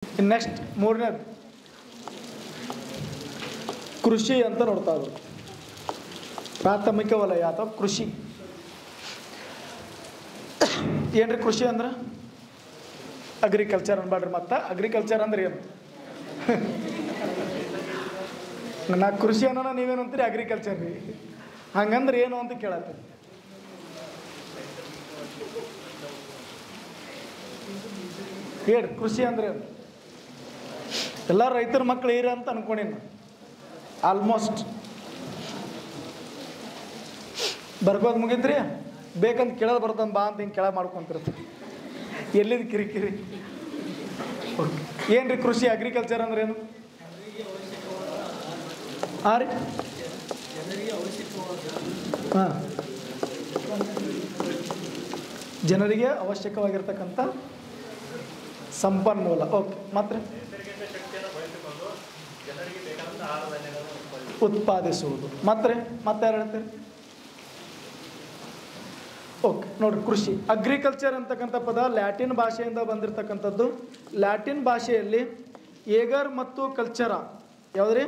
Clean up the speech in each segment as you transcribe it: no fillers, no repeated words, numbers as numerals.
Next ಮೂರನೇದು ಕೃಷಿ ಅಂತ ನೋಡ್ತಾ ಇದ್ರು. ಪ್ರಾಥಮಿಕ ವಲಯ ಅಥವಾ ಕೃಷಿ. ಏನ್ರಿ ಕೃಷಿ ಅಂದ್ರೆ? ಅಗ್ರಿಕಲ್ಚರ್ ಅನ್ಬೇಡ್ರಿ. ಮತ್ತು ಅಗ್ರಿಕಲ್ಚರ್ ಅಂದ್ರೆ ಏನು? ನಾ ಕೃಷಿ ಅನ್ನೋಣ, ನೀವೇನು ಅಂತೀರಿ ಅಗ್ರಿಕಲ್ಚರ್ ರೀ. ಹಂಗಂದ್ರೆ ಏನು ಅಂತ ಕೇಳತ್ತೀನಿ. ಹೇಳಿ, ಕೃಷಿ ಅಂದ್ರೆ ಏನು? ಎಲ್ಲ ರೈತರ ಮಕ್ಕಳು ಇರ ಅಂತ ಅನ್ಕೊಂಡಿನ. ಆಲ್ಮೋಸ್ಟ್ ಬರ್ಕೋದು ಮುಗಿದ್ರಿ, ಬೇಕಂತ ಕೇಳೋದು ಬರ್ತಂದು ಬಾ ಅಂತ ಹಿಂಗೆ ಕೆಳ ಮಾಡ್ಕೊತಿರ್ತೀವಿ. ಎಲ್ಲಿದ್ದು ಕಿರಿಕಿರಿ? ಏನು ರೀ ಕೃಷಿ ಅಗ್ರಿಕಲ್ಚರ್ ಅಂದ್ರೆ ಏನು? ಹಾಂ ರೀ, ಹಾಂ, ಜನರಿಗೆ ಅವಶ್ಯಕವಾಗಿರ್ತಕ್ಕಂಥ ಸಂಪನ್ಮೂಲ. ಓಕೆ, ಮತ್ತೆ ಉತ್ಪಾದಿಸುವುದು. ಮತ್ತೆ ಯಾರು ಹೇಳ್ತೀರಿ? ಓಕೆ, ನೋಡಿರಿ, ಕೃಷಿ ಅಗ್ರಿಕಲ್ಚರ್ ಅಂತಕ್ಕಂಥ ಪದ ಲ್ಯಾಟಿನ್ ಭಾಷೆಯಿಂದ ಬಂದಿರತಕ್ಕಂಥದ್ದು. ಲ್ಯಾಟಿನ್ ಭಾಷೆಯಲ್ಲಿ ಏಗರ್ ಮತ್ತು ಕಲ್ಚರ, ಯಾವುದ್ರಿ?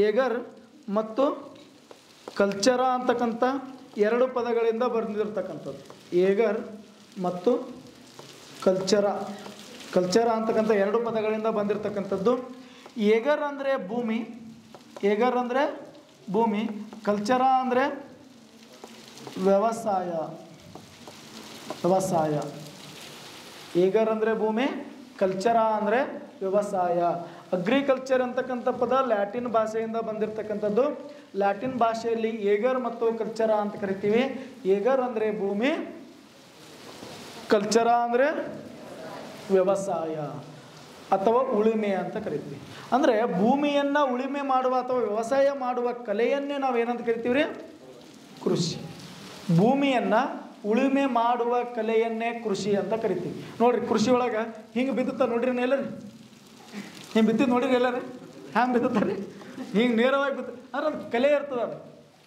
ಏಗರ್ ಮತ್ತು ಕಲ್ಚರ ಅಂತಕ್ಕಂಥ ಎರಡು ಪದಗಳಿಂದ ಬಂದಿರತಕ್ಕಂಥದ್ದು. ಏಗರ್ ಮತ್ತು ಕಲ್ಚರ ಅಂತಕ್ಕಂಥ ಎರಡು ಪದಗಳಿಂದ ಬಂದಿರತಕ್ಕಂಥದ್ದು. ಏಗರ್ ಅಂದರೆ ಭೂಮಿ, ಏಗರ್ ಅಂದರೆ ಭೂಮಿ, ಕಲ್ಚರ ಅಂದರೆ ವ್ಯವಸಾಯ. ಏಗರ್ ಅಂದರೆ ಭೂಮಿ, ಕಲ್ಚರ ಅಂದರೆ ವ್ಯವಸಾಯ. ಅಗ್ರಿಕಲ್ಚರ್ ಅಂತಕ್ಕಂಥ ಪದ ಲ್ಯಾಟಿನ್ ಭಾಷೆಯಿಂದ ಬಂದಿರತಕ್ಕಂಥದ್ದು. ಲ್ಯಾಟಿನ್ ಭಾಷೆಯಲ್ಲಿ ಏಗರ್ ಮತ್ತು ಕಲ್ಚರ ಅಂತ ಕರಿತೀವಿ. ಏಗರ್ ಅಂದರೆ ಭೂಮಿ, ಕಲ್ಚರ ಅಂದರೆ ವ್ಯವಸಾಯ ಅಥವಾ ಉಳುಮೆ ಅಂತ ಕರಿತೀವಿ. ಅಂದರೆ ಭೂಮಿಯನ್ನು ಉಳುಮೆ ಮಾಡುವ ಅಥವಾ ವ್ಯವಸಾಯ ಮಾಡುವ ಕಲೆಯನ್ನೇ ನಾವು ಏನಂತ ಕರಿತೀವಿ ರೀ? ಕೃಷಿ. ಭೂಮಿಯನ್ನು ಉಳುಮೆ ಮಾಡುವ ಕಲೆಯನ್ನೇ ಕೃಷಿ ಅಂತ ಕರಿತೀವಿ. ನೋಡಿರಿ, ಕೃಷಿ ಒಳಗೆ ಹಿಂಗೆ ಬಿದ್ದುತ್ತಾ ನೋಡ್ರಿ ಎಲ್ಲರಿ? ಹಿಂಗೆ ಬಿತ್ತಿದ್ದು ನೋಡಿರಿ ಎಲ್ಲರಿ? ಹ್ಯಾಂಗೆ ಬಿದ್ದುತ್ತಾರೆ? ಹಿಂಗೆ ನೇರವಾಗಿ ಬಿತ್ತು ಅಂದ್ರೆ ಅದು ಕಲೆ ಇರ್ತದೆ. ಅದು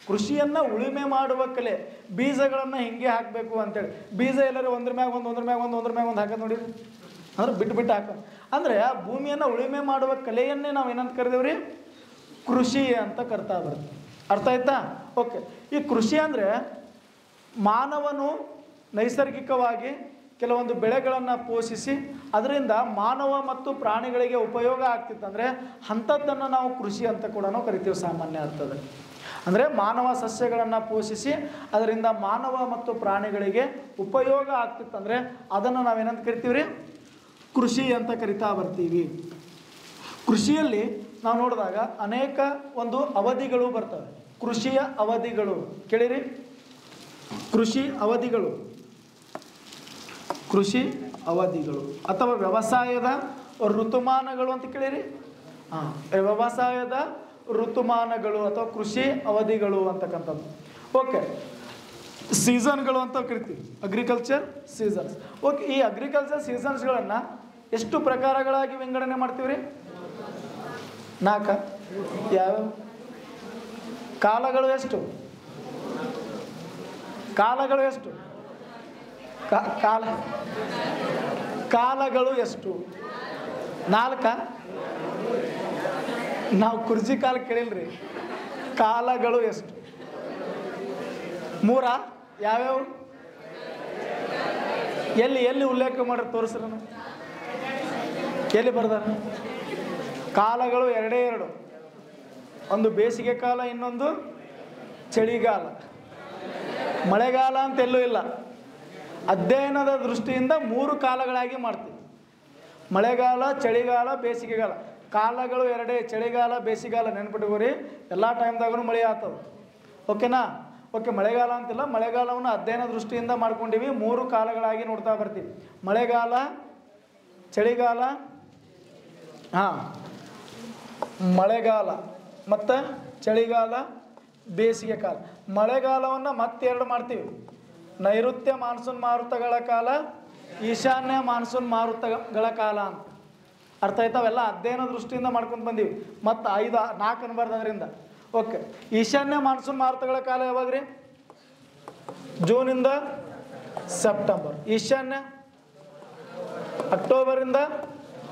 ಕೃಷಿಯನ್ನು ಉಳುಮೆ ಮಾಡುವ ಕಲೆ. ಬೀಜಗಳನ್ನು ಹಿಂಗೆ ಹಾಕಬೇಕು ಅಂತೇಳಿ ಬೀಜ ಎಲ್ಲರೂ ಒಂದ್ರ ಮ್ಯಾಗ ಒಂದು ಹಾಕೋದು ನೋಡಿರಿ, ಅಂದ್ರೆ ಬಿಟ್ಟು ಹಾಕೋದು. ಅಂದರೆ ಆ ಭೂಮಿಯನ್ನು ಉಳುಮೆ ಮಾಡುವ ಕಲೆಯನ್ನೇ ನಾವು ಏನಂತ ಕರಿದೇವ್ರಿ? ಕೃಷಿ ಅಂತ ಕರ್ತಾ ಬರ್ತೀವಿ. ಅರ್ಥ ಆಯ್ತಾ? ಓಕೆ, ಈ ಕೃಷಿ ಅಂದರೆ ಮಾನವನು ನೈಸರ್ಗಿಕವಾಗಿ ಕೆಲವೊಂದು ಬೆಳೆಗಳನ್ನು ಪೋಷಿಸಿ ಅದರಿಂದ ಮಾನವ ಮತ್ತು ಪ್ರಾಣಿಗಳಿಗೆ ಉಪಯೋಗ ಆಗ್ತಿತ್ತಂದರೆ ಅಂಥದ್ದನ್ನು ನಾವು ಕೃಷಿ ಅಂತ ಕೂಡ ಕರಿತೀವಿ ಸಾಮಾನ್ಯ ಅರ್ಥದಲ್ಲಿ. ಅಂದರೆ ಮಾನವ ಸಸ್ಯಗಳನ್ನು ಪೋಷಿಸಿ ಅದರಿಂದ ಮಾನವ ಮತ್ತು ಪ್ರಾಣಿಗಳಿಗೆ ಉಪಯೋಗ ಆಗ್ತಿತ್ತಂದರೆ ಅದನ್ನು ನಾವೇನಂತ ಕರಿತೀವಿ ರೀ? ಕೃಷಿ ಅಂತ ಕರಿತಾ ಬರ್ತೀವಿ. ಕೃಷಿಯಲ್ಲಿ ನಾವು ನೋಡಿದಾಗ ಅನೇಕ ಒಂದು ಅವಧಿಗಳು ಬರ್ತವೆ. ಕೃಷಿಯ ಅವಧಿಗಳು ಕೇಳಿರಿ? ಕೃಷಿ ಅವಧಿಗಳು ಅಥವಾ ವ್ಯವಸಾಯದ ಋತುಮಾನಗಳು ಅಂತ ಕೇಳಿರಿ? ಹಾಂ, ವ್ಯವಸಾಯದ ಋತುಮಾನಗಳು ಅಥವಾ ಕೃಷಿ ಅವಧಿಗಳು ಅಂತಕ್ಕಂಥದ್ದು. ಓಕೆ, ಸೀಸನ್ಗಳು ಅಂತ ಕರಿತೀವಿ, ಅಗ್ರಿಕಲ್ಚರ್ ಸೀಸನ್ಸ್. ಓಕೆ, ಈ ಅಗ್ರಿಕಲ್ಚರ್ ಸೀಸನ್ಸ್ಗಳನ್ನು ಎಷ್ಟು ಪ್ರಕಾರಗಳಾಗಿ ವಿಂಗಡಣೆ ಮಾಡ್ತೀವಿ ರೀ? 4. ಯಾವ್ಯಾವ? ಕಾಲಗಳು ಎಷ್ಟು? ಕಾಲಗಳು ಎಷ್ಟು? ಕಾಲಗಳು ಎಷ್ಟು? 4. ನಾವು ಕುರ್ಜಿ ಕಾಲ ಕೇಳಿಲ್ರಿ. ಕಾಲಗಳು ಎಷ್ಟು? 3. ಯಾವ್ಯಾವ? ಎಲ್ಲಿ ಉಲ್ಲೇಖ ಮಾಡ್ರಿ, ತೋರಿಸ್ರಿ. ಎಲ್ಲಿ ಬರ್ದಾರ? ಕಾಲಗಳು 2. ಒಂದು ಬೇಸಿಗೆ ಕಾಲ, ಇನ್ನೊಂದು ಚಳಿಗಾಲ. ಮಳೆಗಾಲ ಅಂತ ಎಲ್ಲೂ ಇಲ್ಲ. ಅಧ್ಯಯನದ ದೃಷ್ಟಿಯಿಂದ 3 ಕಾಲಗಳಾಗಿ ಮಾಡ್ತೀವಿ: ಮಳೆಗಾಲ, ಚಳಿಗಾಲ, ಬೇಸಿಗೆಗಾಲ. ಕಾಲಗಳು 2: ಚಳಿಗಾಲ, ಬೇಸಿಗೆಗಾಲ. ನೆನ್ಪಿಟ್ಕೋರಿ, ಎಲ್ಲ ಟೈಮ್ದಾಗೂ ಮಳೆ ಆಗ್ತದೆ. ಓಕೆನಾ? ಓಕೆ, ಮಳೆಗಾಲ ಅಂತಿಲ್ಲ, ಮಳೆಗಾಲವನ್ನು ಅಧ್ಯಯನ ದೃಷ್ಟಿಯಿಂದ ಮಾಡ್ಕೊಂಡಿವಿ. 3 ಕಾಲಗಳಾಗಿ ನೋಡ್ತಾ ಬರ್ತೀವಿ: ಮಳೆಗಾಲ, ಚಳಿಗಾಲ, ಹಾಂ, ಮಳೆಗಾಲ ಮತ್ತು ಚಳಿಗಾಲ, ಬೇಸಿಗೆ ಕಾಲ. ಮಳೆಗಾಲವನ್ನು ಮತ್ತೆ 2 ಮಾಡ್ತೀವಿ: ನೈಋತ್ಯ ಮಾನ್ಸೂನ್ ಮಾರುತಗಳ ಕಾಲ, ಈಶಾನ್ಯ ಮಾನ್ಸೂನ್ ಮಾರುತಗಳ ಕಾಲ ಅಂತ. ಅರ್ಥ ಆಯ್ತಾವೆಲ್ಲ ಅಧ್ಯಯನ ದೃಷ್ಟಿಯಿಂದ ಮಾಡ್ಕೊಂಡು ಬಂದೀವಿ. ಮತ್ತು 4 ಅನ್ಬಾರ್ದು ಅದರಿಂದ. ಓಕೆ, ಈಶಾನ್ಯ ಮಾನ್ಸೂನ್ ಮಾರುತಗಳ ಕಾಲ ಯಾವಾಗ ರೀ? ಜೂನಿಂದ ಸೆಪ್ಟೆಂಬರ್. ಈಶಾನ್ಯ ಅಕ್ಟೋಬರಿಂದ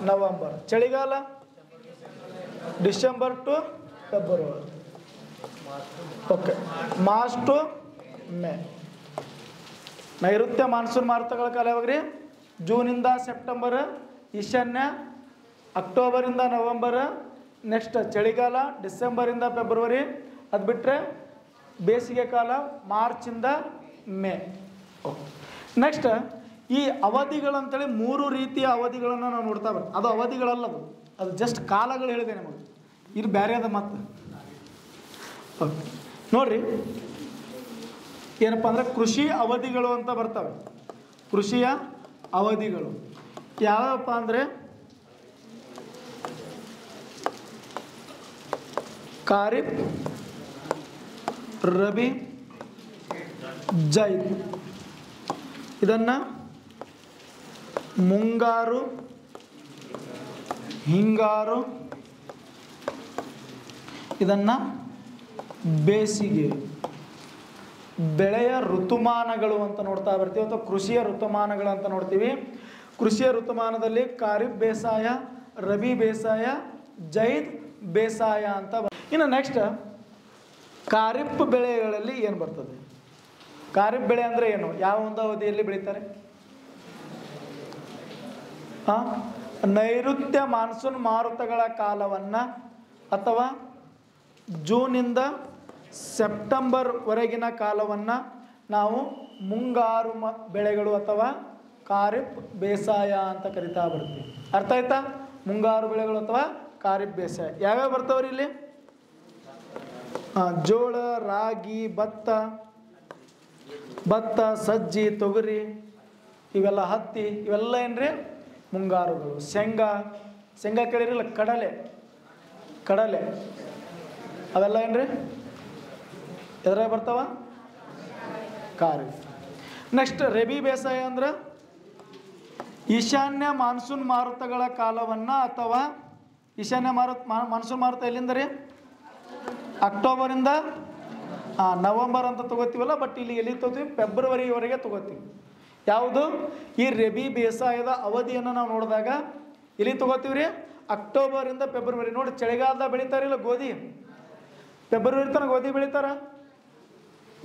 ನವೆಂಬರ್. ಚಳಿಗಾಲ December to February. Okay, March to May. ನೈಋತ್ಯ ಮಾನ್ಸೂನ್ ಮಾರುತಗಳ ಕಾಲ ಯಾವಾಗ್ರಿ? ಜೂನಿಂದ ಸೆಪ್ಟೆಂಬರ್ ಈಶಾನ್ಯ, ಅಕ್ಟೋಬರಿಂದ ನವೆಂಬರ್. ನೆಕ್ಸ್ಟ್ ಚಳಿಗಾಲ ಡಿಸೆಂಬರಿಂದ ಫೆಬ್ರವರಿ. ಅದು ಬಿಟ್ಟರೆ ಬೇಸಿಗೆ ಕಾಲ ಮಾರ್ಚಿಂದ ಮೇ. ಓಕೆ, ನೆಕ್ಸ್ಟ್ ಈ ಅವಧಿಗಳಂತೇಳಿ 3 ರೀತಿಯ ಅವಧಿಗಳನ್ನು ನಾವು ನೋಡ್ತಾ ಬರ್ತೀವಿ. ಅದು ಅವಧಿಗಳಲ್ಲದು, ಅದು ಜಸ್ಟ್ ಕಾಲಗಳು ಹೇಳಿದೆ ನಿಮಗೆ. ಇದು ಬೇರೆ ಅದ ಮತ್ತು. ಓಕೆ ನೋಡಿರಿ, ಏನಪ್ಪ ಅಂದರೆ ಕೃಷಿ ಅವಧಿಗಳು ಅಂತ ಬರ್ತವೆ. ಕೃಷಿಯ ಅವಧಿಗಳು ಯಾವಪ್ಪ ಅಂದರೆ ಖಾರಿಫ್, ರಬಿ, ಜೈದ್. ಇದನ್ನು ಮುಂಗಾರು, ಹಿಂಗಾರು, ಇದನ್ನು ಬೇಸಿಗೆ. ಬೆಳೆಯ ಋತುಮಾನಗಳು ಅಂತ ನೋಡ್ತಾ ಬರ್ತೀವಿ, ಅಥವಾ ಕೃಷಿಯ ಋತುಮಾನಗಳು ಅಂತ ನೋಡ್ತೀವಿ. ಕೃಷಿಯ ಋತುಮಾನದಲ್ಲಿ ಖಾರಿಫ್ ಬೇಸಾಯ, ರಬಿ ಬೇಸಾಯ, ಜೈದ್ ಬೇಸಾಯ ಅಂತ. ಇನ್ನು ನೆಕ್ಸ್ಟ್ ಖಾರಿಫ್ ಬೆಳೆಗಳಲ್ಲಿ ಏನು ಬರ್ತದೆ? ಖಾರಿಫ್ ಬೆಳೆ ಅಂದರೆ ಏನು? ಯಾವ ಒಂದು ಅವಧಿಯಲ್ಲಿ ಬೆಳೀತಾರೆ? ನೈಋತ್ಯ ಮಾನ್ಸೂನ್ ಮಾರುತಗಳ ಕಾಲವನ್ನು ಅಥವಾ ಜೂನಿಂದ ಸೆಪ್ಟೆಂಬರ್ವರೆಗಿನ ಕಾಲವನ್ನು ನಾವು ಮುಂಗಾರು ಬೆಳೆಗಳು ಅಥವಾ ಖಾರಿಫ್ ಬೇಸಾಯ ಅಂತ ಕರಿತಾ ಬರ್ತೀವಿ. ಅರ್ಥ ಆಯ್ತಾ? ಮುಂಗಾರು ಬೆಳೆಗಳು ಅಥವಾ ಖಾರಿಫ್ ಬೇಸಾಯ ಯಾವ್ಯಾವ ಬರ್ತಾವ್ರಿ ಇಲ್ಲಿ? ಜೋಳ, ರಾಗಿ, ಭತ್ತ, ಸಜ್ಜಿ, ತೊಗರಿ, ಇವೆಲ್ಲ ಹತ್ತಿ, ಇವೆಲ್ಲ ಏನ್ರಿ ಮುಂಗಾರುಗಳು. ಶೇಂಗಾ ಕೇಳಿರಲ್ಲ, ಕಡಲೆ ಅವೆಲ್ಲ ಏನ್ರಿ ಎದ್ರಾಗ ಬರ್ತಾವ? ಖಾರಿಫ್. ನೆಕ್ಸ್ಟ್ ರಬಿ ಬೇಸಾಯ ಅಂದ್ರೆ ಈಶಾನ್ಯ ಮಾನ್ಸೂನ್ ಮಾರುತಗಳ ಕಾಲವನ್ನು ಅಥವಾ ಈಶಾನ್ಯ ಮಾನ್ಸೂನ್ ಮಾರುತ ಎಲ್ಲಿಂದ ರೀ? ಅಕ್ಟೋಬರಿಂದ ನವಂಬರ್ ಅಂತ ತಗೋತೀವಲ್ಲ, ಬಟ್ ಇಲ್ಲಿ ಎಲ್ಲಿ ತಗೋತೀವಿ? ಫೆಬ್ರವರಿವರೆಗೆ ತಗೋತೀವಿ. ಯಾವುದು? ಈ ರಬಿ ಬೇಸಾಯದ ಅವಧಿಯನ್ನು ನಾವು ನೋಡಿದಾಗ ಇಲ್ಲಿ ತಗೋತೀವಿ ರೀ, ಅಕ್ಟೋಬರಿಂದ ಫೆಬ್ರವರಿ. ನೋಡಿ, ಚಳಿಗಾಲದಾಗ ಬೆಳೀತಾರಿಲ್ಲ ಗೋಧಿ, ಫೆಬ್ರವರಿ ತನಕ ಗೋಧಿ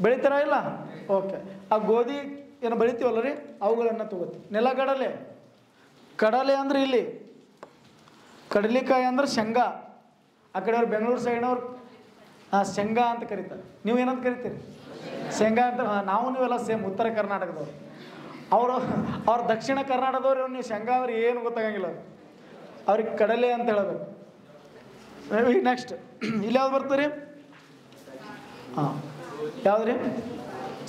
ಬೆಳೀತಾರ ಇಲ್ಲ? ಓಕೆ, ಆ ಗೋಧಿ ಏನು ಬೆಳಿತೀವಲ್ಲ ರೀ, ಅವುಗಳನ್ನು ತಗೋತೀವಿ. ಕಡಲೆ ಅಂದ್ರೆ ಇಲ್ಲಿ, ಕಡಲೆಕಾಯಿ ಅಂದ್ರೆ ಶೇಂಗಾ. ಆ ಕಡೆಯವ್ರು ಬೆಂಗಳೂರು ಸೈಡ್ನವ್ರು ಶೇಂಗಾ ಅಂತ ಕರೀತಾರೆ. ನೀವು ಏನಂತ ಕರಿತೀರಿ? ಶೇಂಗಾ ಅಂತ. ನಾವು ನೀವೆಲ್ಲ ಸೇಮ್ ಉತ್ತರ ಕರ್ನಾಟಕದವ್ರು. ಅವ್ರು ದಕ್ಷಿಣ ಕರ್ನಾಟಕದವ್ರು. ನೀವು ಶೇಂಗಾ ಅಂದ್ರೆ ಏನು ಗೊತ್ತಾಗಂಗಿಲ್ಲ, ಅವ್ರಿಗೆ ಕಡಲೆ ಅಂತ ಹೇಳಬೇಕು. ನೆಕ್ಸ್ಟ್ ಇಲ್ಲಿ ಯಾವ್ದು ಬರ್ತೀರಿ? ಯಾವ್ದು ರೀ?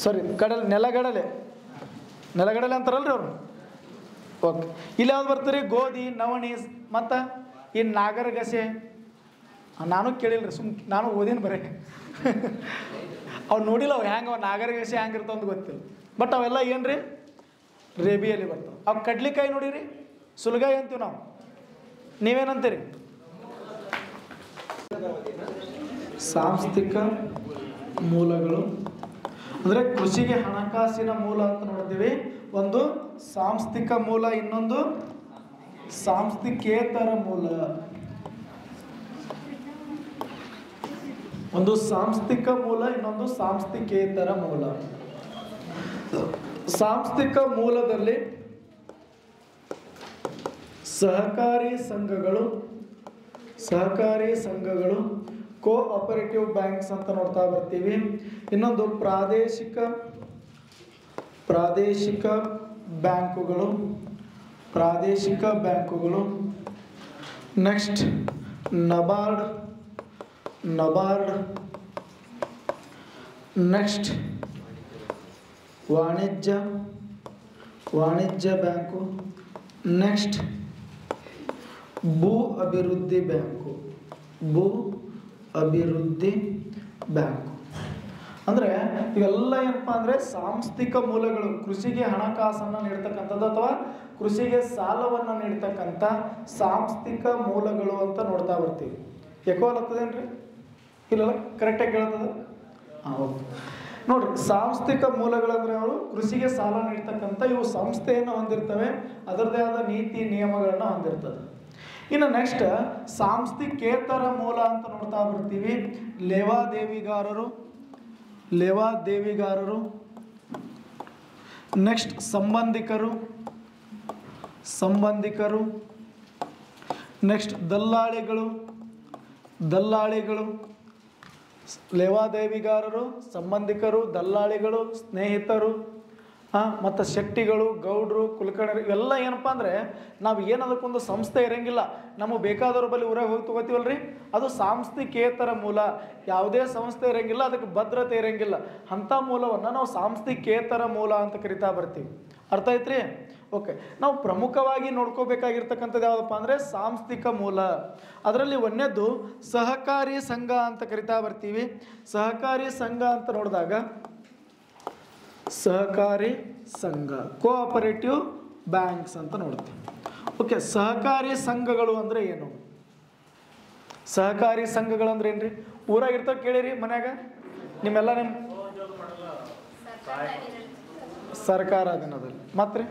ಸಾರಿ, ನೆಲಗಡಲೆ ಅಂತಾರಲ್ರಿ ಅವರು. ಓಕೆ, ಇಲ್ಲಿ ಯಾವ್ದು ಬರ್ತೀರಿ? ಗೋಧಿ, ನವಣಿ ಮತ್ತು ಈ ನಾಗರಗಸೆ. ನಾನು ಕೇಳಿಲ್ಲ ರೀ, ನಾನು ಓದಿನ ಬರೀ. ಅವ್ರು ನೋಡಿಲ್ಲ, ಅವು ಹೆಂಗೆ ನಾಗರಗಸೆ ಹೆಂಗಿರ್ತಾವ ಅಂತ ಗೊತ್ತಿಲ್ಲ. ಬಟ್ ಅವೆಲ್ಲ ಏನು ರೀ ರೇಬಿಯಲ್ಲಿ ಬರ್ತಾವೆ. ಅವು ಕಡ್ಲಿಕಾಯಿ ನೋಡಿರಿ, ಸುಲಗಾಯಿ ಅಂತೀವಿ ನಾವು. ನೀವೇನಂತೀರಿ? ಸಾಂಸ್ಥಿಕ ಮೂಲಗಳು ಅಂದರೆ ಕೃಷಿಗೆ ಹಣಕಾಸಿನ ಮೂಲ ಅಂತ ನೋಡ್ತೀವಿ. ಒಂದು ಸಾಂಸ್ಥಿಕ ಮೂಲ, ಇನ್ನೊಂದು ಸಾಂಸ್ಥಿಕೇತರ ಮೂಲ. ಒಂದು ಸಾಂಸ್ಥಿಕ ಮೂಲ, ಇನ್ನೊಂದು ಸಾಂಸ್ಥಿಕೇತರ ಮೂಲ. ಸಾಂಸ್ಥಿಕ ಮೂಲದಲ್ಲಿ ಸಹಕಾರಿ ಸಂಘಗಳು, ಕೋಆಪರೇಟಿವ್ ಬ್ಯಾಂಕ್ಸ್ ಅಂತ ನೋಡ್ತಾ ಬರ್ತೀವಿ. ಇನ್ನೊಂದು ಪ್ರಾದೇಶಿಕ ಬ್ಯಾಂಕುಗಳು. ನೆಕ್ಸ್ಟ್ ನಬಾರ್ಡ್. ನೆಕ್ಸ್ಟ್ ವಾಣಿಜ್ಯ ಬ್ಯಾಂಕು. ನೆಕ್ಸ್ಟ್ ಭೂ ಅಭಿವೃದ್ಧಿ ಬ್ಯಾಂಕು. ಅಂದರೆ ಇವೆಲ್ಲ ಏನಪ್ಪ ಅಂದರೆ ಸಾಂಸ್ಥಿಕ ಮೂಲಗಳು, ಕೃಷಿಗೆ ಹಣಕಾಸನ್ನು ನೀಡ್ತಕ್ಕಂಥದ್ದು ಅಥವಾ ಕೃಷಿಗೆ ಸಾಲವನ್ನು ನೀಡ್ತಕ್ಕಂಥ ಸಾಂಸ್ಥಿಕ ಮೂಲಗಳು ಅಂತ ನೋಡ್ತಾ ಬರ್ತೀವಿ. ಎಕೋಲ್ ಆಗ್ತದೇನ್ರಿ? ಇಲ್ಲಲ್ಲ, ಕರೆಕ್ಟಾಗಿ ಕೇಳ್ತದೆ. ಓಕೆ, ನೋಡ್ರಿ, ಸಾಂಸ್ಥಿಕ ಮೂಲಗಳಂದ್ರೆ ಅವರು ಕೃಷಿಗೆ ಸಾಲ ನೀಡ್ತಕ್ಕಂಥ ಇವು ಸಂಸ್ಥೆಯನ್ನು ಹೊಂದಿರ್ತವೆ, ಅದರದೇ ಆದ ನೀತಿ ನಿಯಮಗಳನ್ನ ಹೊಂದಿರ್ತದೆ. ಇನ್ನು ನೆಕ್ಸ್ಟ್ ಸಾಂಸ್ಥಿಕೇತರ ಮೂಲ ಅಂತ ನೋಡ್ತಾ ಬರ್ತೀವಿ. ಲೇವಾದೇವಿಗಾರರು, ನೆಕ್ಸ್ಟ್ ಸಂಬಂಧಿಕರು, ನೆಕ್ಸ್ಟ್ ದಲ್ಲಾಳಿಗಳು, ಲೇವಾದೇವಿಗಾರರು, ಸಂಬಂಧಿಕರು, ದಲ್ಲಾಳಿಗಳು, ಸ್ನೇಹಿತರು, ಮತ್ತು ಶೆಟ್ಟಿಗಳು, ಗೌಡ್ರು, ಕುಲಕರ್ಣರು, ಇವೆಲ್ಲ ಏನಪ್ಪ ಅಂದರೆ ನಾವು ಏನದಕ್ಕೊಂದು ಸಂಸ್ಥೆ ಇರೋಂಗಿಲ್ಲ, ನಮಗೆ ಬೇಕಾದವ್ರ ಬಳಿ ಊರಾಗ ಹೋಗಿ ತೊಗೋತೀವಲ್ರಿ, ಅದು ಸಾಂಸ್ಥಿಕೇತರ ಮೂಲ. ಯಾವುದೇ ಸಂಸ್ಥೆ ಇರೋಂಗಿಲ್ಲ, ಅದಕ್ಕೆ ಭದ್ರತೆ ಇರೋಂಗಿಲ್ಲ. ಅಂಥ ಮೂಲವನ್ನು ನಾವು ಸಾಂಸ್ಥಿಕೇತರ ಮೂಲ ಅಂತ ಕರಿತಾ ಬರ್ತೀವಿ. ಅರ್ಥ ಐತ್ರಿ? ಓಕೆ. ನಾವು ಪ್ರಮುಖವಾಗಿ ನೋಡ್ಕೋಬೇಕಾಗಿರ್ತಕ್ಕಂಥದ್ದು ಯಾವುದಪ್ಪ ಅಂದರೆ ಸಾಂಸ್ಥಿಕ ಮೂಲ. ಅದರಲ್ಲಿ ಒಂದನೇದು ಸಹಕಾರಿ ಸಂಘ ಅಂತ ಕರಿತಾ ಬರ್ತೀವಿ. ಸಹಕಾರಿ ಸಂಘ ಅಂತ ನೋಡಿದಾಗ ಸಹಕಾರಿ ಸಂಘ, ಕೋಆಪರೇಟಿವ್ ಬ್ಯಾಂಕ್ಸ್ ಅಂತ ನೋಡ್ತೀವಿ. ಓಕೆ. ಸಹಕಾರಿ ಸಂಘಗಳು ಅಂದರೆ ಏನು? ಸಹಕಾರಿ ಸಂಘಗಳು ಅಂದ್ರೆ ಏನ್ರಿ? ಊರಾಗಿರ್ತಾವ ಕೇಳಿರಿ, ಮನ್ಯಾಗ ನಿಮ್ಮೆಲ್ಲ ನಿಮ್ಮ ಸರ್ಕಾರ ಅಧೀನದಲ್ಲಿ. ಮತ್ತೆ